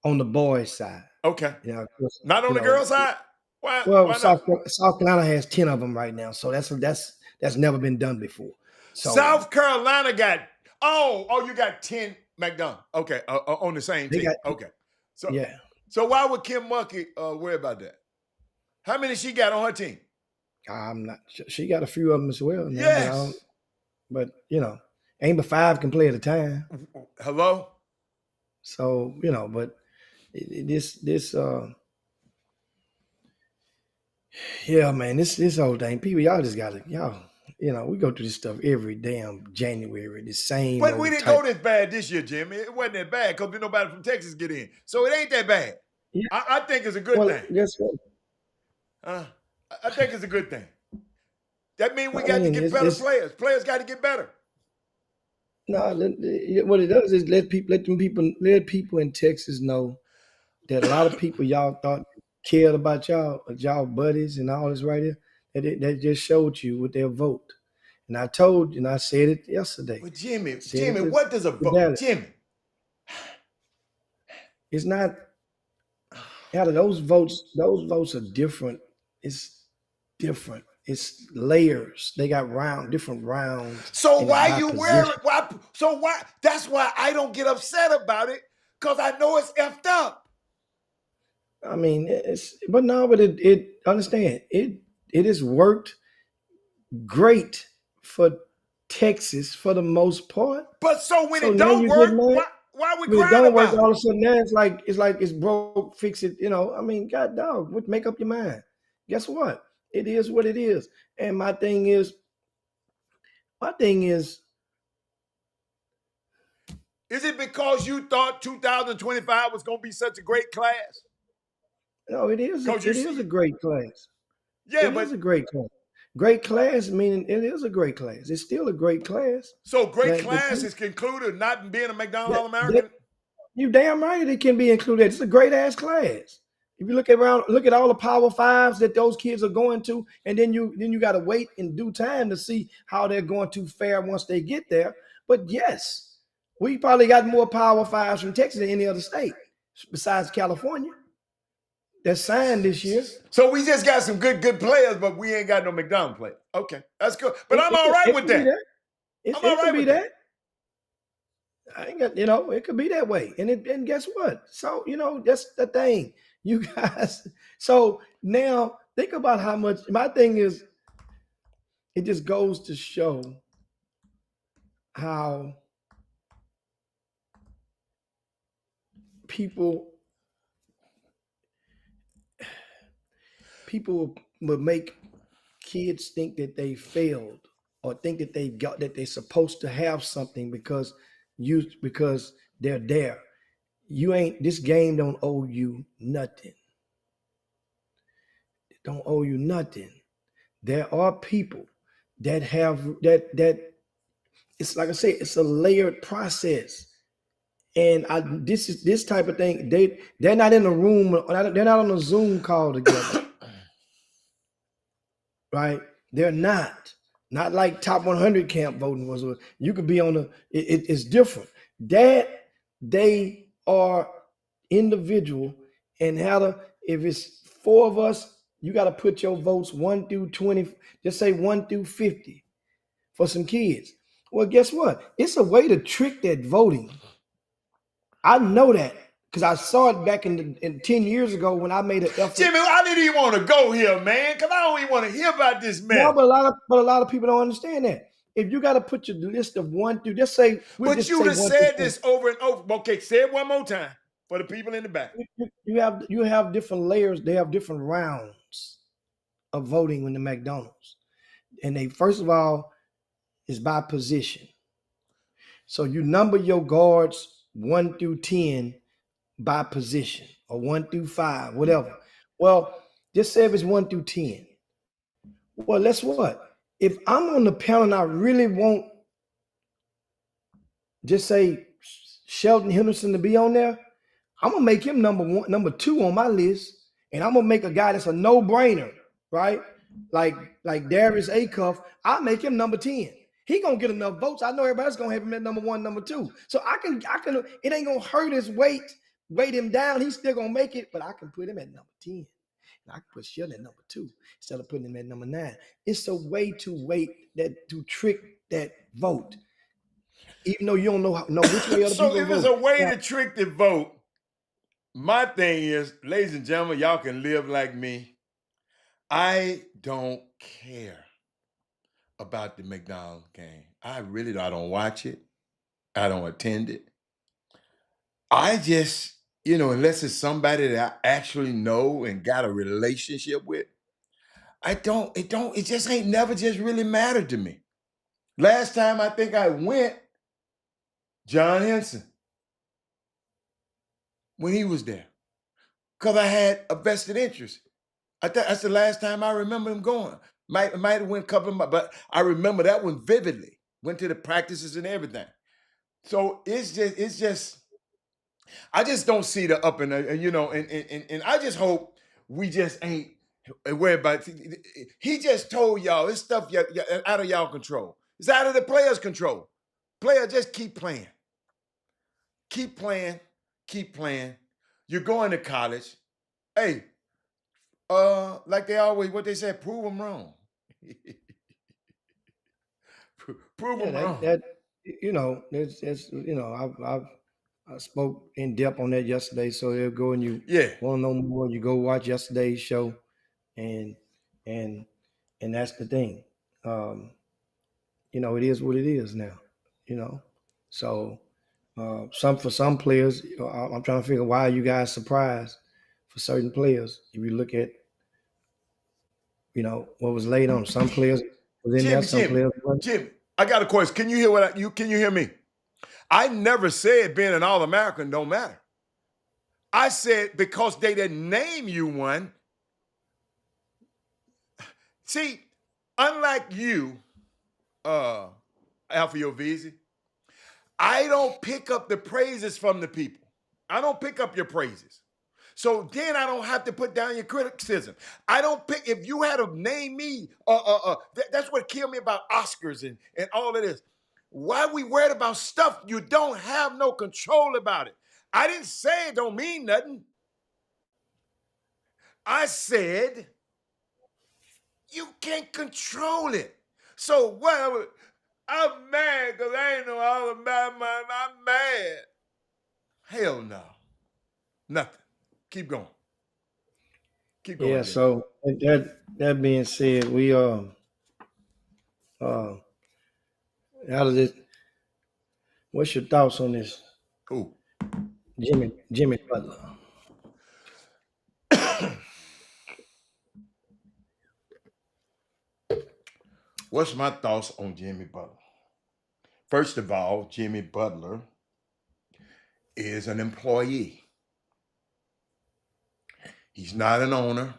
On the boys' side. Okay. Yeah. Not on the girls' side? Why? Well, why South Carolina has 10 of them right now, so that's never been done before. So South Carolina got you got 10 McDonald's. Okay, on the same team. Okay. So yeah. So why would Kim Mulkey worry about that? How many she got on her team? I'm not sure. She got a few of them as well. Yes. But ain't but 5 can play at a time. Hello? So, but yeah, man, this whole thing, people, y'all just gotta, we go through this stuff every damn January, the same. But we didn't go this bad this year, Jimmy. It wasn't that bad because nobody from Texas get in. So it ain't that bad. Yeah. I think it's a good thing. Guess what? I think it's a good thing. That means we got to get better players. Players got to get better. No, what it does is let people in Texas know that a lot of people y'all thought cared about y'all buddies and all this right here. That just showed you with their vote. And I told you, and I said it yesterday. But Jimmy, what does a vote? Jimmy, it's not. Out of those votes are different. It's different. It's layers. They got different rounds. So why you worried? Why? That's why I don't get upset about it, because I know it's effed up. I mean, but understand, it has worked great for Texas for the most part. But when it don't work, why we crying about it? It don't work, all of a sudden now it's broke, fix it. I mean, God dog, make up your mind. Guess what? It is what it is. And my thing is, is it because you thought 2025 was going to be such a great class? No, it is. It is a great class. Yeah, it is a great class. Great class, meaning it is a great class. It's still a great class. So great That, the class thing- is concluded not being a McDonald's that, that All-American? you damn right it can be included. It's a great ass class. If you look at all the Power Fives that those kids are going to, and then you got to wait in due time to see how they're going to fare once they get there. But yes, we probably got more Power Fives from Texas than any other state besides California that's signed this year. So we just got some good players, but we ain't got no McDonald's players. Okay, that's good. But I'm all right It with could be that. that. I'm all It could right be with that. that. I ain't got, it could be that way. And guess what? So, that's the thing. You guys, so now think about how much my thing is, it just goes to show how people would make kids think that they failed or think that they're supposed to have something because they're there. This game don't owe you nothing. It don't owe you nothing. There are people that have that it's like I say, it's a layered process. And this type of thing, they're not in a room, they're not on a Zoom call together. Right? They're not like top 100 camp voting was. You could be on it's different. That they are individual, and if it's four of us, you got to put your votes 1 through 20, just say 1 through 50 for some kids. Well, guess what? It's a way to trick that voting. I know that because I saw it back in 10 years ago when I made an effort. Jimmy, I didn't even want to go here, man, because I don't even want to hear about this mess. No, but a lot of people don't understand that. If you got to put your list of 1 through, just say, But you have said this over and over. Okay, say it one more time for the people in the back. You have different layers. They have different rounds of voting in the McDonald's, and they first of all is by position. So you number your guards 1 through 10 by position, or 1 through 5, whatever. Well, just say if it's 1 through 10. Well, guess what? If I'm on the panel and I really want, just say Sheldon Henderson to be on there, I'm gonna make him number 2 on my list, and I'm gonna make a guy that's a no-brainer, right? Like Darius Acuff, I'll make him number 10. He gonna get enough votes. I know everybody else gonna have him at number 1, number 2. So I can. It ain't gonna hurt his weight him down. He's still gonna make it, but I can put him at number 10. And I can put Sheldon at number 2 instead of putting him at number 9. It's a way to trick that vote. Even though you don't know which way other So people if vote. it's a way to trick the vote, my thing is, ladies and gentlemen, y'all can live like me. I don't care about the McDonald's game. I don't watch it. I don't attend it. I just, unless it's somebody that I actually know and got a relationship with, it just ain't never just really mattered to me. Last time I think I went, John Henson, when he was there, because I had a vested interest. That's the last time I remember him going. Might have went a couple of months, but I remember that one vividly. Went to the practices and everything. So it's just, I just don't see the up and and I just hope we just ain't worried about. He just told y'all this stuff out of y'all control. It's out of the players' control. Player, just keep playing. Keep playing. Keep playing. You're going to college. Hey, like they always, what they said, prove them wrong. Prove them wrong. I spoke in depth on that yesterday. So they'll go and you want to know more, you go watch yesterday's show, and that's the thing. It is what it is now. So for some players, I'm trying to figure why are you guys surprised for certain players. If you look at what was laid on some players was in there, some players wasn't. Jim, I got a question. Can you hear can you hear me? I never said being an All-American don't matter. I said because they didn't name you one. See, unlike you, Alpha Yo Vizzy, I don't pick up the praises from the people. I don't pick up your praises. So then I don't have to put down your criticism. I don't pick, if you had to name me, that's what killed me about Oscars and all of this. Why we worried about stuff you don't have no control about it? I didn't say it don't mean nothing. I said you can't control it. So what? I'm mad because I ain't know all about I'm mad. Hell no. Nothing. Keep going. Keep going, Yeah. Jimmy. So that being said, we uh out of this. What's your thoughts on this, Cool. Jimmy Butler? What's my thoughts on Jimmy Butler? First of all, Jimmy Butler is an employee. He's not an owner.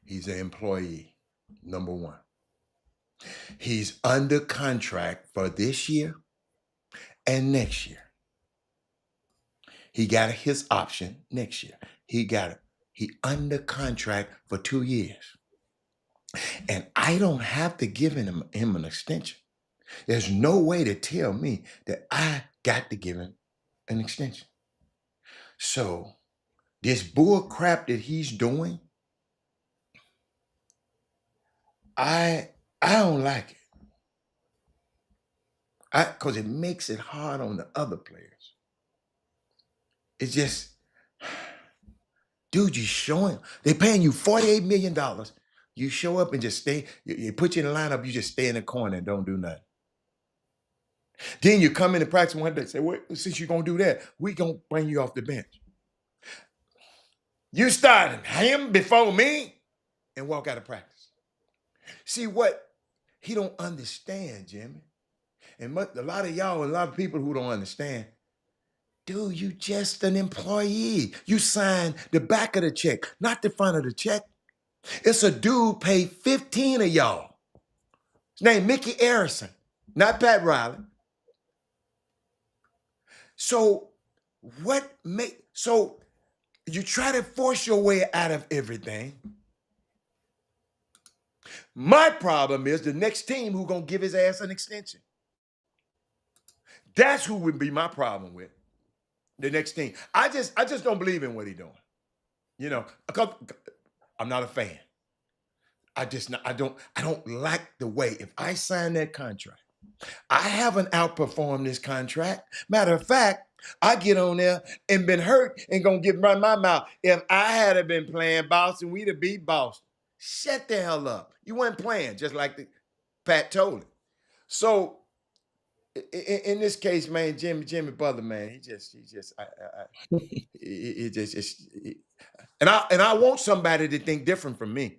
He's an employee, number one. He's under contract for this year and next year. He got his option next year. He under contract for 2 years. And I don't have to give him an extension. There's no way to tell me that I got to give him an extension. So this bull crap that he's doing, I don't like it. Because it makes it hard on the other players. It's just, dude, you showing, they're paying you $48 million. You show up and just stay, you put you in the lineup, you just stay in the corner and don't do nothing. Then you come in and practice one day and say, well, since you're going to do that, we're going to bring you off the bench. You started him before me and walk out of practice. See what he don't understand, Jimmy. And a lot of y'all and a lot of people who don't understand, dude, you just an employee. You signed the back of the check, not the front of the check. It's a dude paid 15 of y'all. His name Mickey Arison, not Pat Riley. So you try to force your way out of everything. My problem is the next team who gonna give his ass an extension. That's who would be my problem with the next team. I just don't believe in what he's doing. You know, because I'm not a fan. I don't like the way, if I sign that contract, I haven't outperformed this contract. Matter of fact, I get on there and been hurt and gonna get run my mouth. If I had been playing Boston, we'd have beat Boston. Shut the hell up. You weren't playing, just like Pat told it. So in this case, man, Jimmy Butler, man, and I want somebody to think different from me.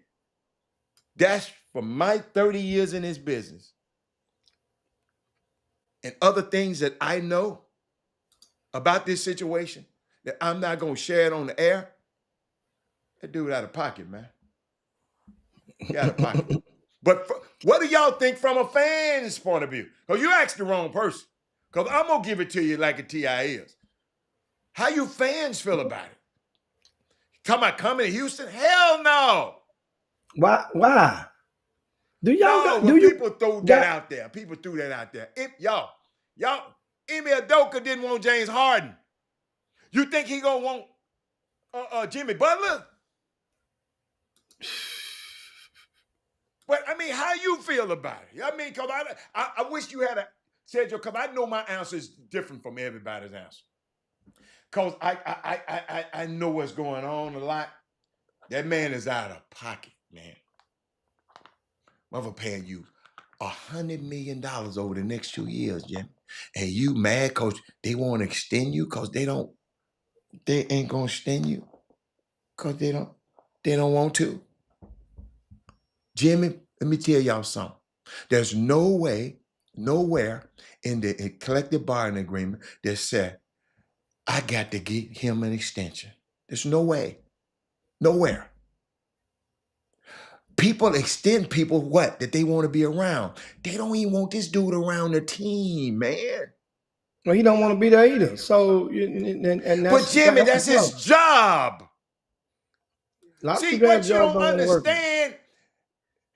That's from my 30 years in this business and other things that I know about this situation that I'm not gonna share it on the air. That dude out of pocket, man. He out of pocket. But what do y'all think from a fan's point of view? Because you asked the wrong person. Because I'm going to give it to you like a T.I. is. How you fans feel about it? Coming to Houston? Hell no. Why? Do y'all People threw that out there. People threw that out there. Y'all, Emi Udoka didn't want James Harden. You think he going to want Jimmy Butler? But, I mean, how you feel about it? I mean, because I wish you had said your, because I know my answer is different from everybody's answer. Because I know what's going on a lot. That man is out of pocket, man. Mother paying you $100 million over the next 2 years, Jim. And you mad because they want to extend you because they ain't going to extend you because they don't want to. Jimmy, let me tell y'all something. There's no way, nowhere in the collective bargaining agreement that said, I got to give him an extension. There's no way. Nowhere. people extend people what? That they want to be around. They don't even want this dude around the team, man. Well, he don't want to be there either. So, and But Jimmy, that's the that's his problem. job. A lot of See, people have what you jobs don't don't want to work. understand,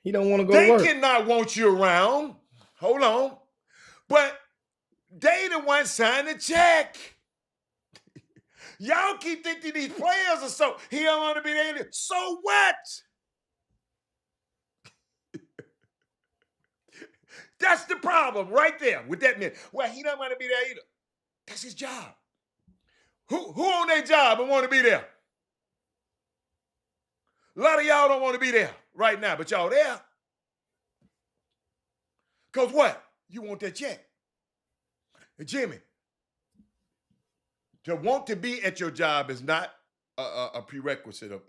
He don't want to go to they work. cannot want you around. Hold on. But they the one signed the check. Y'all keep thinking these players are so, he don't want to be there. So what? That's the problem right there with that man. Well, he don't want to be there either. That's his job. Who on their job and want to be there? A lot of y'all don't want to be there right now, but y'all there. Because what? You want that check. And Jimmy, to want to be at your job is not a prerequisite of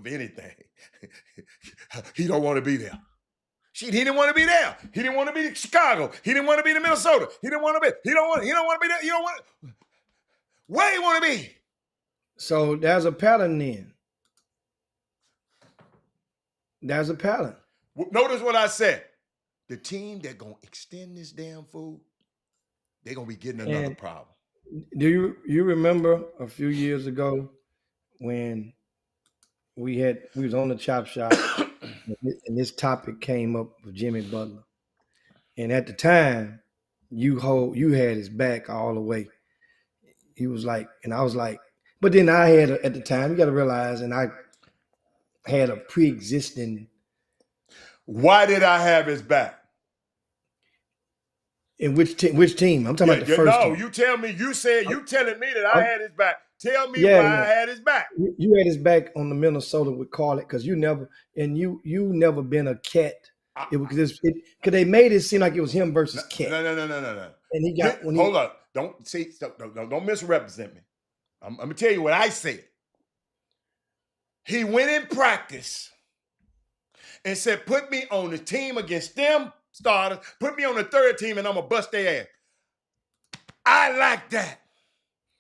anything. He don't want to be there. Shit, he didn't want to be there. He didn't want to be in Chicago. He didn't want to be in Minnesota. He didn't want to be. He don't want to be there. You don't want to. Where you want to be? So there's a pattern then. There's a pattern. Notice what I said. The team that gonna extend this damn food, they're gonna be getting another problem. Do you remember a few years ago when we was on the Chop Shop and this topic came up with Jimmy Butler, and at the time you had his back all the way. He was like, and I was like, but then I had at the time, you got to realize, and I had a pre-existing. Why did I have his back? In which team? I'm talking about the first team. No, you tell me. You said you telling me that I had his back. Tell me why I had his back. You had his back on the Minnesota with Carlet because you never been a cat. It was because they made it seem like it was him versus Cat. No. And he got hold up. Don't misrepresent me. I'm gonna tell you what I said. He went in practice and said, "Put me on the team against them starters. Put me on the third team, and I'm gonna bust their ass." I like that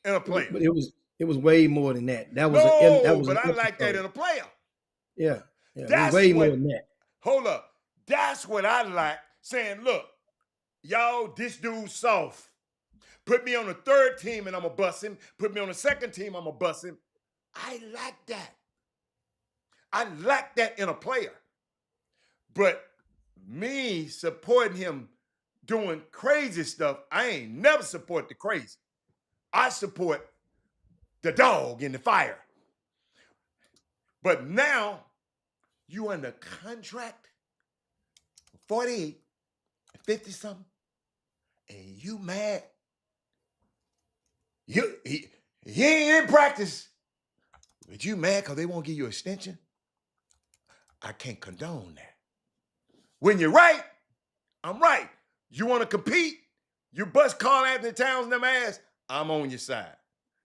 in a player. But it was way more than that. That was I like that in a player. Yeah, that's way more than that. Hold up. That's what I like. Saying, look, y'all, this dude's soft. Put me on the third team and I'm going to bust him. Put me on the second team, I'm going to bust him. I like that. I like that in a player. But me supporting him doing crazy stuff, I ain't never support the crazy. I support the dog in the fire. But now you under contract, 48, 50 something, and you mad. He ain't in practice, but you mad because they won't give you an extension? I can't condone that. When you're right, I'm right. You want to compete, you bust Carl Anthony Towns in them ass, I'm on your side.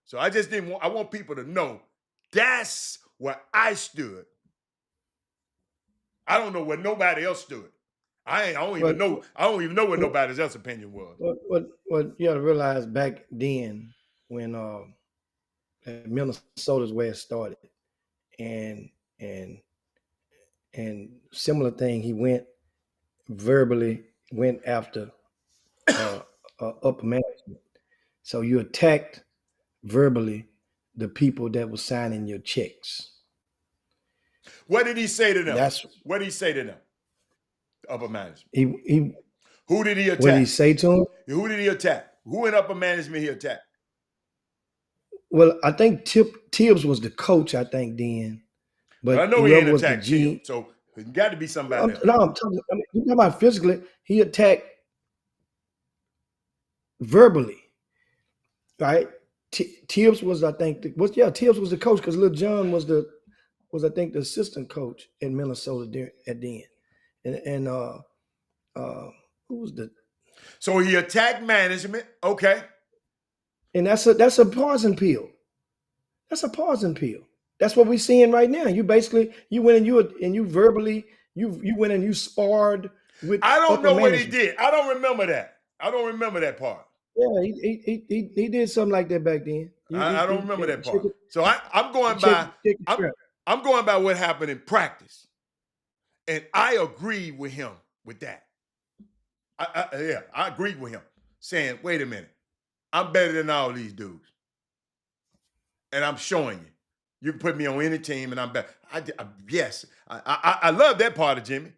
So I just I want people to know that's where I stood. I don't know where nobody else stood. I don't even know what nobody else's opinion was. What you got to realize back then when Minnesota's where it started, and similar thing, he went after upper management. So you attacked verbally the people that were signing your checks. What did he say to them? What did he say to them? Upper management. Who did he attack? What did he say to him? Who did he attack? Who in upper management he attacked? Well, I think Tibbs was the coach, I think, then. But I know he ain't attacked Tibbs, so it got to be somebody else. No, I'm talking about physically. He attacked verbally, right? Tibbs was, I think, Tibbs was the coach because Lil John was I think the assistant coach in Minnesota at the end, and who was the? So he attacked management, okay? And that's a poison pill. That's a poison pill. That's what we're seeing right now. You basically went and you verbally you went and you sparred with. I don't know what he did. I don't remember that. I don't remember that part. Yeah, he did something like that back then. I don't remember that part. So I'm going by what happened in practice. And I agree with him with that. I agree with him, saying, wait a minute, I'm better than all these dudes. And I'm showing you. You can put me on any team and I'm better. Yes, I love that part of Jimmy.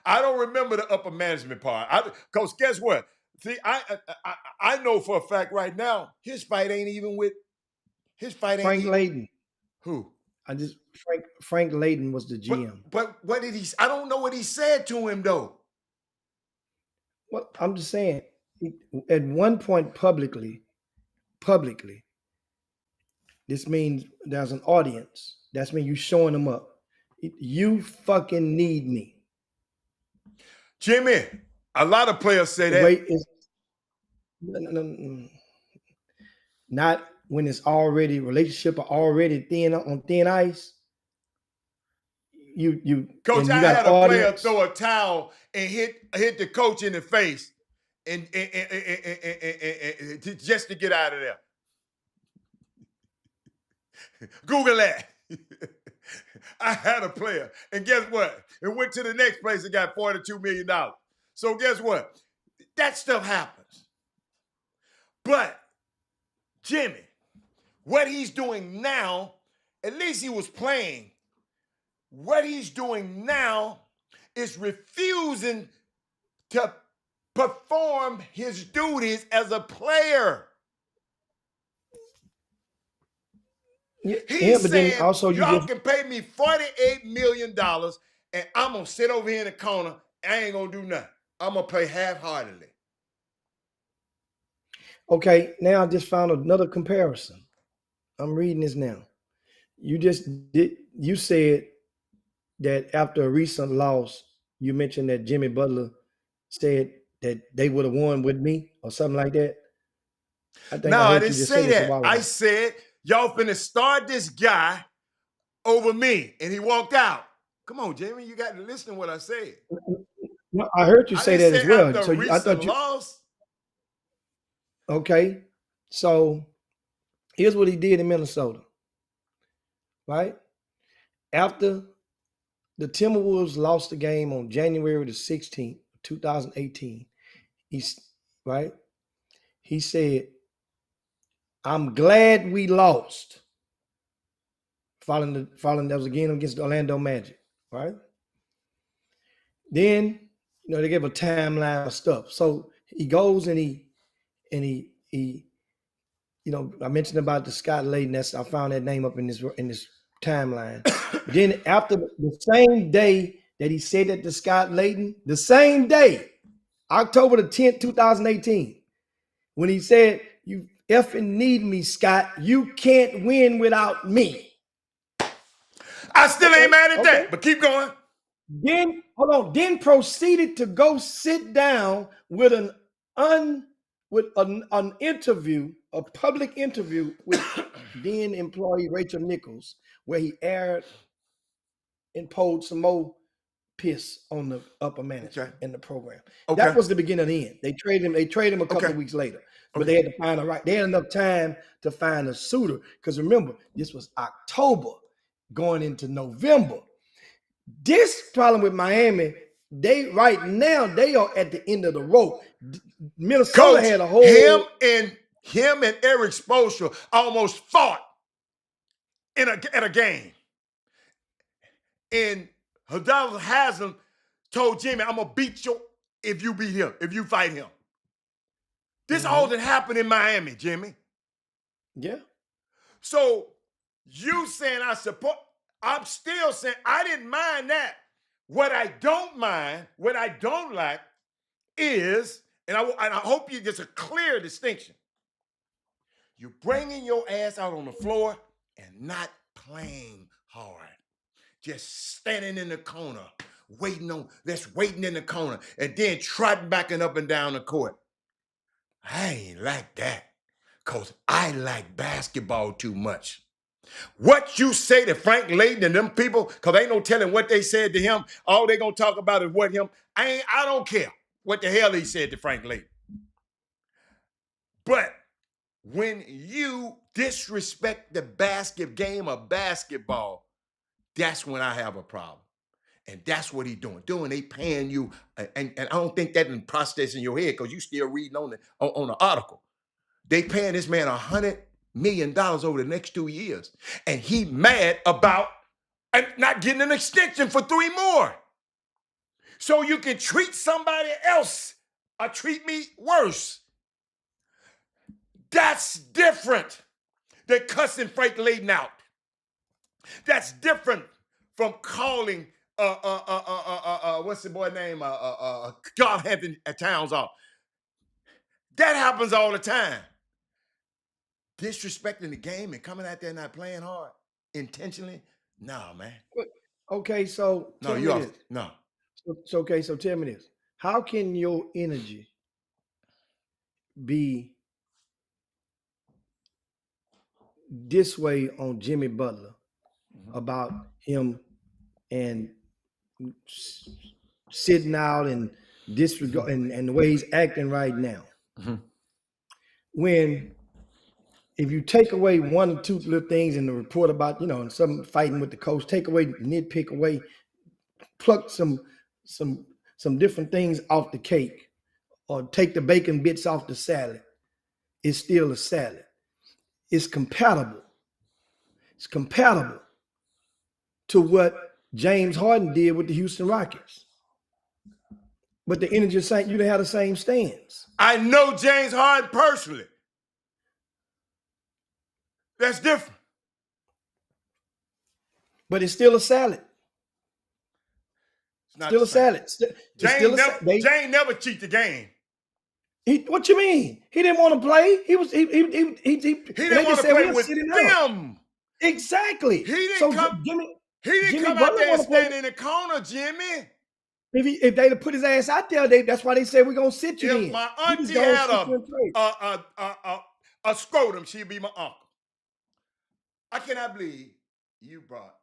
I don't remember the upper management part. Because guess what? See, I know for a fact right now, his fight ain't even with Frank Layden. Who? Frank Layden was the GM. But what did he? I don't know what he said to him though. Well, I'm just saying, at one point publicly, this means there's an audience. That's mean you showing them up. You fucking need me. Jimmy, a lot of players say that. Wait, not when it's already relationship are already on thin ice. You Coach, you I got had a player audience. throw a towel and hit the coach in the face, and just to get out of there. Google that. I had a player, and guess what? It went to the next place and got $42 million. So guess what? That stuff happens. But Jimmy, what he's doing now, at least he was playing. What he's doing now is refusing to perform his duties as a player. He's but saying, then also y'all can pay me $48 million and I'm going to sit over here in the corner. I ain't going to do nothing. I'm going to play half-heartedly. Okay, now I just found another comparison. I'm reading this now. You said that after a recent loss, you mentioned that Jimmy Butler said that they would have won with me or something like that. I think No, I I heard didn't you just say say this a that. while I ago. said, y'all finna start this guy over me. And he walked out. Come on, Jimmy, you got to listen to what I said. No, I heard you I say didn't that say as well. after So I thought recent you loss. okay. So here's what he did in Minnesota. Right? After the Timberwolves lost the game on January the 16th, 2018, he's right. He said, I'm glad we lost. Following that was a game against the Orlando Magic, right? Then, they gave a timeline of stuff. So he goes and he I mentioned about the Scott Layden. I found that name up in this timeline. Then after the same day that he said that to Scott Layden, the same day, October the 10th, 2018, when he said, you effing need me, Scott. You can't win without me. I still ain't mad at that, but keep going. Then, hold on, then proceeded to go sit down with an interview, a public interview with then employee Rachel Nichols, where he aired and poured some more piss on the upper management in the program. Okay. That was the beginning of the end. They traded him a couple of weeks later. But they had to find they had enough time to find a suitor. Because remember, this was October going into November. This problem with Miami, they right now they are at the end of the rope. Minnesota Coach, had a whole him and Eric Spoelstra almost fought at a game. And Hadassah Haslam told Jimmy, I'm gonna beat you if you beat him, if you fight him. This all that happened in Miami, Jimmy. Yeah. So you saying I support, I'm still saying I didn't mind that. What I don't mind, what I don't like is, and I hope you get a clear distinction. You're bringing your ass out on the floor and not playing hard. Just standing in the corner, waiting in the corner, and then trotting back and up and down the court. I ain't like that, because I like basketball too much. What you say to Frank Layden and them people, because ain't no telling what they said to him. All they gonna talk about is what him. I don't care what the hell he said to Frank Layden. But when you disrespect the game of basketball, that's when I have a problem. And that's what he's doing. They paying you, and I don't think that in process in your head because you still reading on the article. They paying this man $100 million over the next 2 years, and he mad about not getting an extension for 3 more. So you can treat somebody else or treat me worse. That's different than cussing Frank Layden out. That's different from calling what's the boy name? Carl Anthony Towns off. That happens all the time. Disrespecting the game and coming out there not playing hard intentionally. Nah, man. Okay, so No, tell me you off. this. No. Okay, so tell me this. How can your energy be this way on Jimmy Butler about him and sitting out and disregard and the way he's acting right now? When if you take away one or two little things in the report about, and some fighting with the coach, take away, nitpick away, pluck some different things off the cake, or take the bacon bits off the salad, it's still a salad. It's compatible. It's compatible to what James Harden did with the Houston Rockets. But the energy saying you didn't have the same stance. I know James Harden personally. That's different. But it's still a salad. It's not Still the a same. salad. Jane never cheat the game. What you mean? He didn't want to play. He didn't want to play with them. Exactly. He didn't come out there and stand in the corner, Jimmy. If they'd have put his ass out there, that's why they said we're gonna sit you in. If my auntie had a scrotum, she'd be my uncle. I cannot believe you brought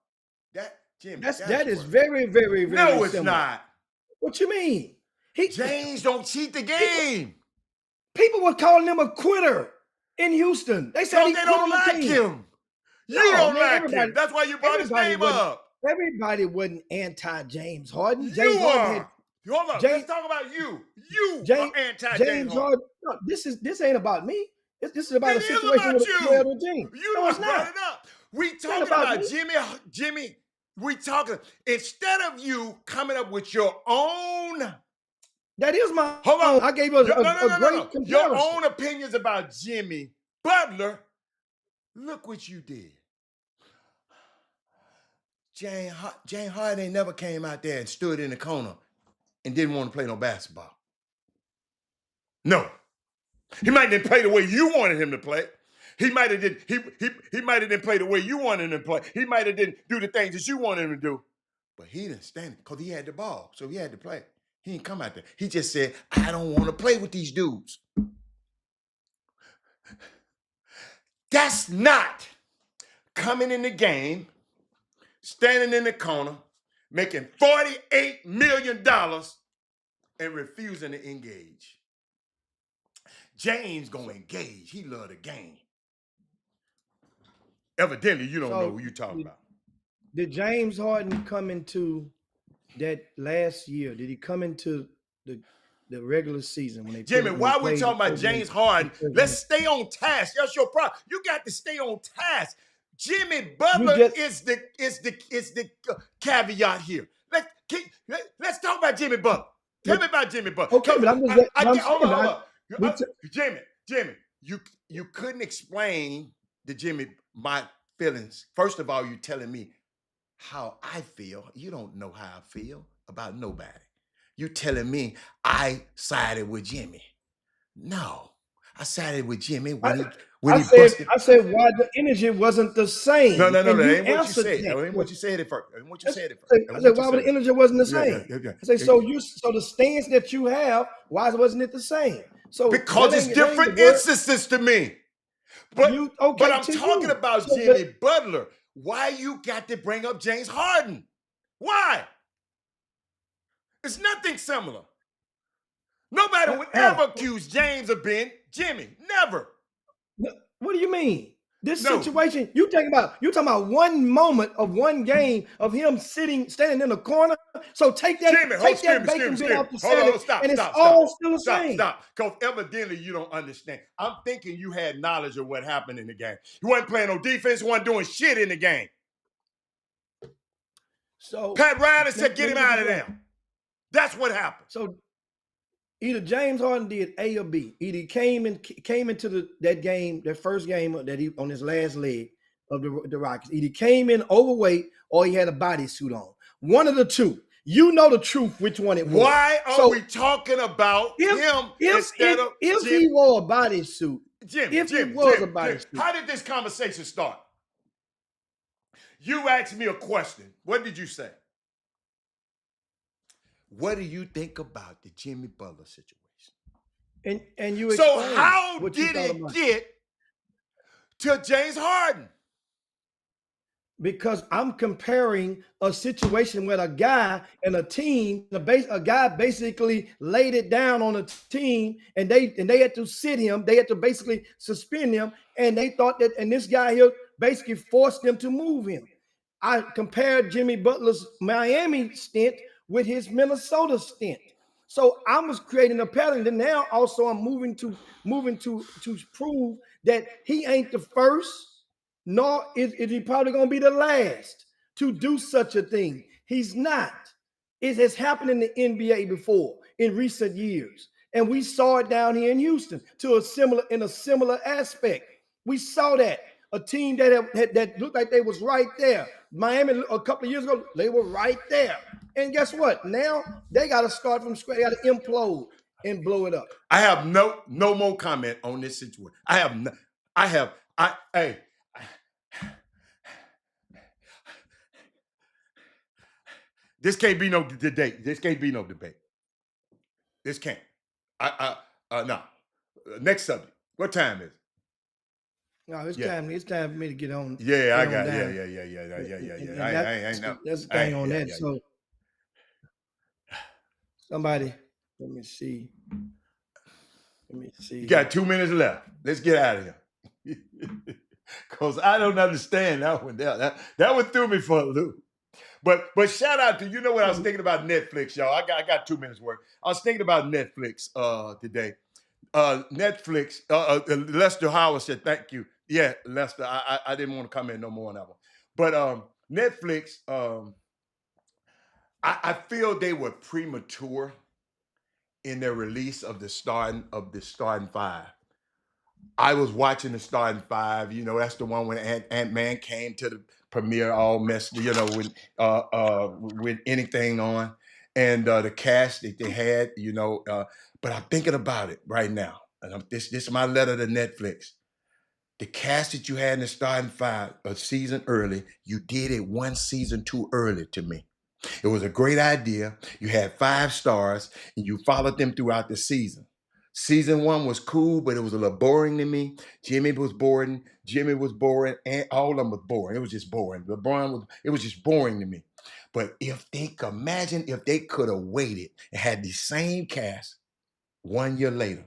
that, Jimmy. That is very, very, very. No, it's similar. not. What you mean? James don't cheat the game. People were calling him a quitter in Houston. They said they don't like him. You don't like him. That's why you brought his name up. Everybody wasn't anti-James Harden. You are. Hold on. Let's talk about you. You are anti-James Harden. No, this ain't about me. This is about a situation with a player regime. You brought it up. We talking about Jimmy. We talking instead of you coming up with your own. That is my. Hold on. I gave you a great comparison. Your own opinions about Jimmy Butler. Look what you did. Jane Harden ain't never came out there and stood in the corner and didn't want to play no basketball. No. He might didn't play the way you wanted him to play. He might have did he might have didn't play the way you wanted him to play. He might have didn't do the things that you wanted him to do. But he didn't stand it because he had the ball. So he had to play. He didn't come out there. He just said, I don't want to play with these dudes. That's not coming in the game, standing in the corner, making $48 million and refusing to engage. James gonna engage. He love the game. Evidently, you don't know who you're talking about. Did James Harden come into that last year? Did he come into the regular season when they? Jimmy, why we talking about James Harden? Let's stay on task. That's your problem. You got to stay on task. Jimmy Butler is the caveat here. Let's talk about Jimmy Butler. Tell me about Jimmy Butler. Okay, but hold on. Jimmy, you couldn't explain to Jimmy my feelings. First of all, you telling me how I feel. You don't know how I feel about nobody. You telling me I sided with Jimmy. No, I sided with Jimmy when he busted. I said why the energy wasn't the same. No, that ain't what you said. That ain't what you said at first. I said why the energy wasn't the same. I say so the stance that you have, why wasn't it the same? So because it's different instances to me. But I'm talking about Jimmy Butler. Why you got to bring up James Harden? Why? It's nothing similar. Nobody would ever accuse James of being Jimmy. Never. What do you mean? This No. situation, you talking about one moment of one game of him standing in the corner. So take that bacon bit off the Hold salad, on, stop, and it's stop, stop. all still the Stop, same. stop. Because evidently you don't understand. I'm thinking you had knowledge of what happened in the game. You wasn't playing no defense, you wasn't doing shit in the game. So Pat Riley said, let get me him get out this of right. there. That's what happened. So either James Harden did A or B. Either he came into that first game that he on his last leg of the Rockets. Either he came in overweight or he had a bodysuit on. One of the two. You know the truth, which one it was. Why are we talking about him instead of if Jim? he wore a bodysuit? Jim, how did this conversation start? You asked me a question. What did you say? What do you think about the Jimmy Butler situation? And you So explained how what did you thought it about get to James Harden? because I'm comparing a situation with a guy and a team. A guy basically laid it down on a team, and they had to sit him. They had to basically suspend him, and they thought that. And this guy here basically forced them to move him. I compared Jimmy Butler's Miami stint with his Minnesota stint. So I was creating a pattern. Then now also I'm moving to prove that he ain't the first, nor is he probably going to be the last to do such a thing. He's not. It has happened in the NBA before in recent years. And we saw it down here in Houston in a similar aspect. We saw that. A team that looked like they was right there. Miami a couple of years ago, they were right there. And guess what? Now they got to start from scratch. They got to implode and blow it up. I have no more comment on this situation. This can't be no debate. This can't be no debate. This can't. No. Next subject. What time is it? No, it's time for me to get on. Yeah, I got down. Yeah. I ain't know. That's the thing on that. So somebody, let me see. You got 2 minutes left. Let's get out of here. Because I don't understand that one. That one threw me for a loop. But shout out to, you know what I was thinking about Netflix, y'all. I got 2 minutes worth. I was thinking about Netflix today. Netflix, Lester Howard said, thank you. Yeah, Lester, I didn't want to come in no more on that one. But Netflix, I feel they were premature in their release of the starting five. I was watching the starting five. You know, that's the one when Ant-Man came to the premiere all messed, you know, with anything on. And the cast that they had, you know, but I'm thinking about it right now. And this is my letter to Netflix. The cast that you had in the starting five a season early, you did it one season too early to me. It was a great idea. You had 5 stars and you followed them throughout the season. Season 1 was cool, but it was a little boring to me. Jimmy was boring, and all of them was boring. It was just boring. It was just boring to me. But imagine if they could have waited and had the same cast 1 year later.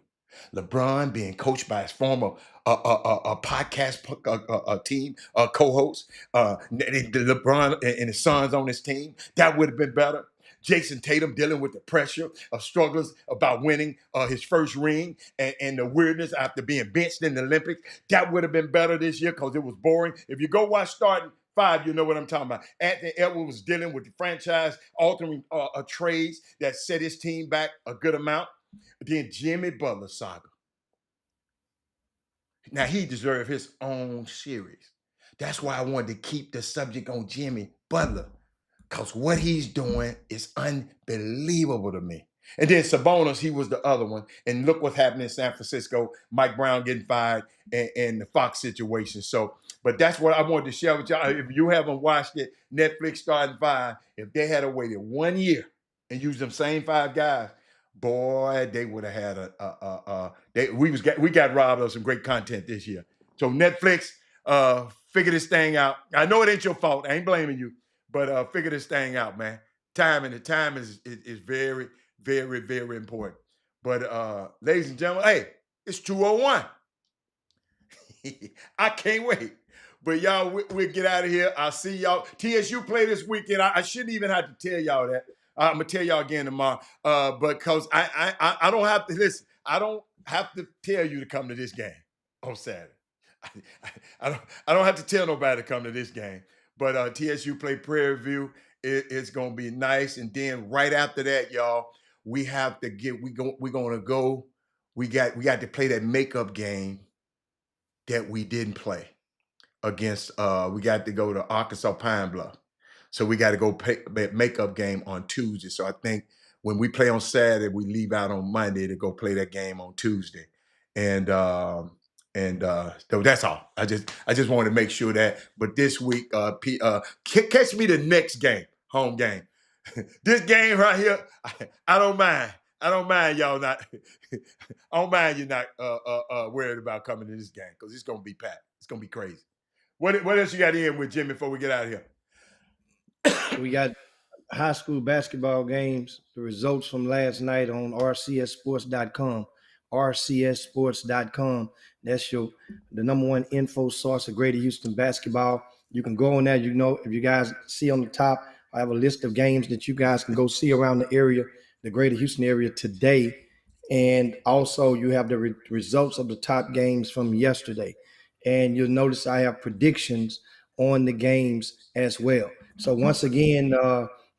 LeBron being coached by his former podcast team co-host, LeBron and his sons on his team, that would have been better. Jason Tatum dealing with the pressure of struggles about winning his first ring and the weirdness after being benched in the Olympics, that would have been better this year because it was boring. If you go watch starting five, you know what I'm talking about. Anthony Edwards was dealing with the franchise altering trades that set his team back a good amount. Then Jimmy Butler saga. Now he deserved his own series. That's why I wanted to keep the subject on Jimmy Butler, because what he's doing is unbelievable to me. And then Sabonis, he was the other one. And look what's happening in San Francisco. Mike Brown getting fired and the Fox situation. So, but that's what I wanted to share with y'all. If you haven't watched it, Netflix starting 5, if they had waited 1 year and used them same 5 guys, boy, they would have had we got robbed of some great content this year. So Netflix, figure this thing out. I know it ain't your fault. I ain't blaming you, but figure this thing out, man. Time is very, very, very important. But ladies and gentlemen, hey, it's 2:01. I can't wait. But y'all, we'll get out of here. I'll see y'all. TSU play this weekend. I shouldn't even have to tell y'all that. I'm gonna tell y'all again tomorrow. Because I don't have to listen. I don't have to tell you to come to this game on Saturday. I don't have to tell nobody to come to this game. But TSU play Prairie View. It's gonna be nice. And then right after that, y'all, we have to get. We're gonna go. We got to play that makeup game that we didn't play against. We got to go to Arkansas Pine Bluff. So we got to go play that makeup game on Tuesday. So I think when we play on Saturday, we leave out on Monday to go play that game on Tuesday. And so that's all. I just wanted to make sure that. But this week, catch me the next game, home game. This game right here, I don't mind. I don't mind y'all not. I don't mind you not worried about coming to this game because it's gonna be packed. It's gonna be crazy. What else you got in with Jimmy before we get out of here? We got high school basketball games, the results from last night on rcssports.com. rcssports.com. That's the number one info source of Greater Houston basketball. You can go on there. You know, if you guys see on the top, I have a list of games that you guys can go see around the area, the Greater Houston area today. And also you have the results of the top games from yesterday. And you'll notice I have predictions on the games as well. So once again,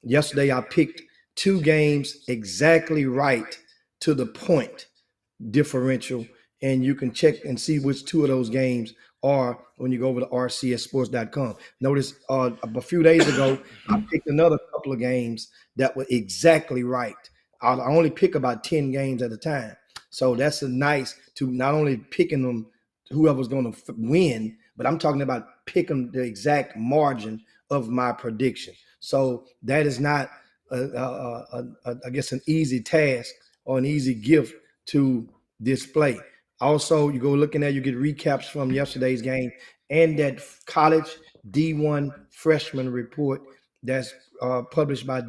yesterday I picked 2 games exactly right to the point differential, and you can check and see which 2 of those games are when you go over to rcssports.com. Notice a few days ago, I picked another couple of games that were exactly right. I only pick about 10 games at a time. So that's nice to not only picking them, whoever's going to win, but I'm talking about picking the exact margin of my prediction. So that is not, I guess, an easy task or an easy gift to display. Also, you go looking at, you get recaps from yesterday's game and that college D1 freshman report that's published by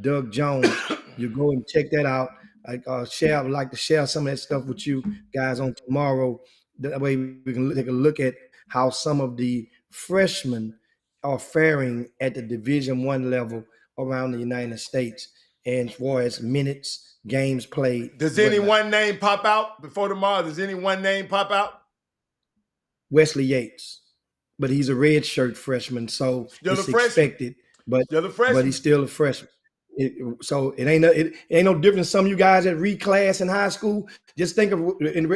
Doug Jones. You go and check that out. I would like to share some of that stuff with you guys on tomorrow. That way we can take a look at how some of the freshmen are faring at the Division I level around the United States, and as far as minutes, games played. Does any one name pop out before tomorrow? Does any one name pop out? Wesley Yates, but he's a redshirt freshman, so Still it's a freshman. expected. But Still a freshman. But he's still a freshman. So it ain't no different than some of you guys that reclass in high school. Just think of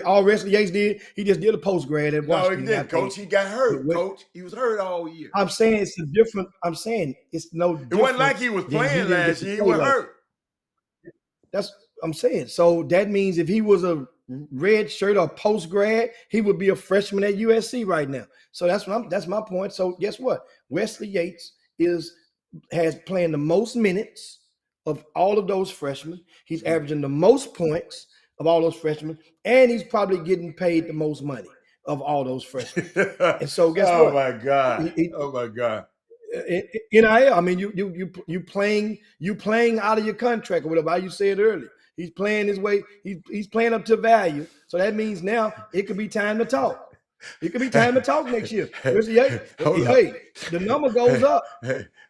all Wesley Yates did. He just did a post grad at Washington. No, he didn't, Coach. He got hurt, Coach. He was hurt all year. I'm saying it's a different. I'm saying it's no different. It wasn't like he was playing last year. He was hurt. That's I'm saying. So that means if he was a red shirt or post grad, he would be a freshman at USC right now. So that's my point. So guess what? Wesley Yates has playing the most minutes of all of those freshmen. He's averaging the most points of all those freshmen, and he's probably getting paid the most money of all those freshmen. And so guess what? Oh my God. Oh my God. I mean, you playing out of your contract or whatever. How you said earlier. He's playing his way. He's playing up to value. So that means now it could be time to talk. It could be time to talk next year. Hey, the number goes up.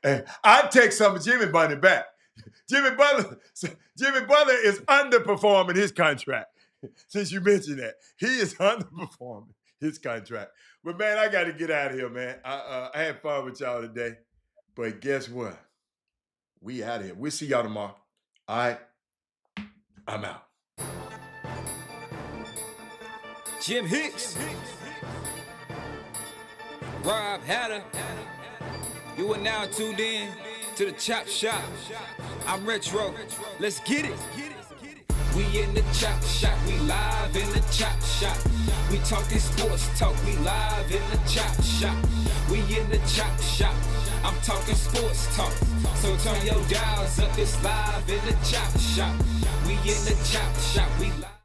Hey, I'd take some of Jimmy Bunny back. Jimmy Butler is underperforming his contract. Since you mentioned that, he is underperforming his contract. But man, I got to get out of here, man. I had fun with y'all today, but guess what? We out of here. We'll see y'all tomorrow. All right, I'm out. Jim Hicks, Rob Hatter. You are now tuned in to the Chop Shop. I'm Retro. Let's get it. We in the Chop Shop. We live in the Chop Shop. We talking sports talk. We live in the Chop Shop. We in the Chop Shop. I'm talking sports talk. So turn your dials up. It's live in the Chop Shop. We in the Chop Shop. We live.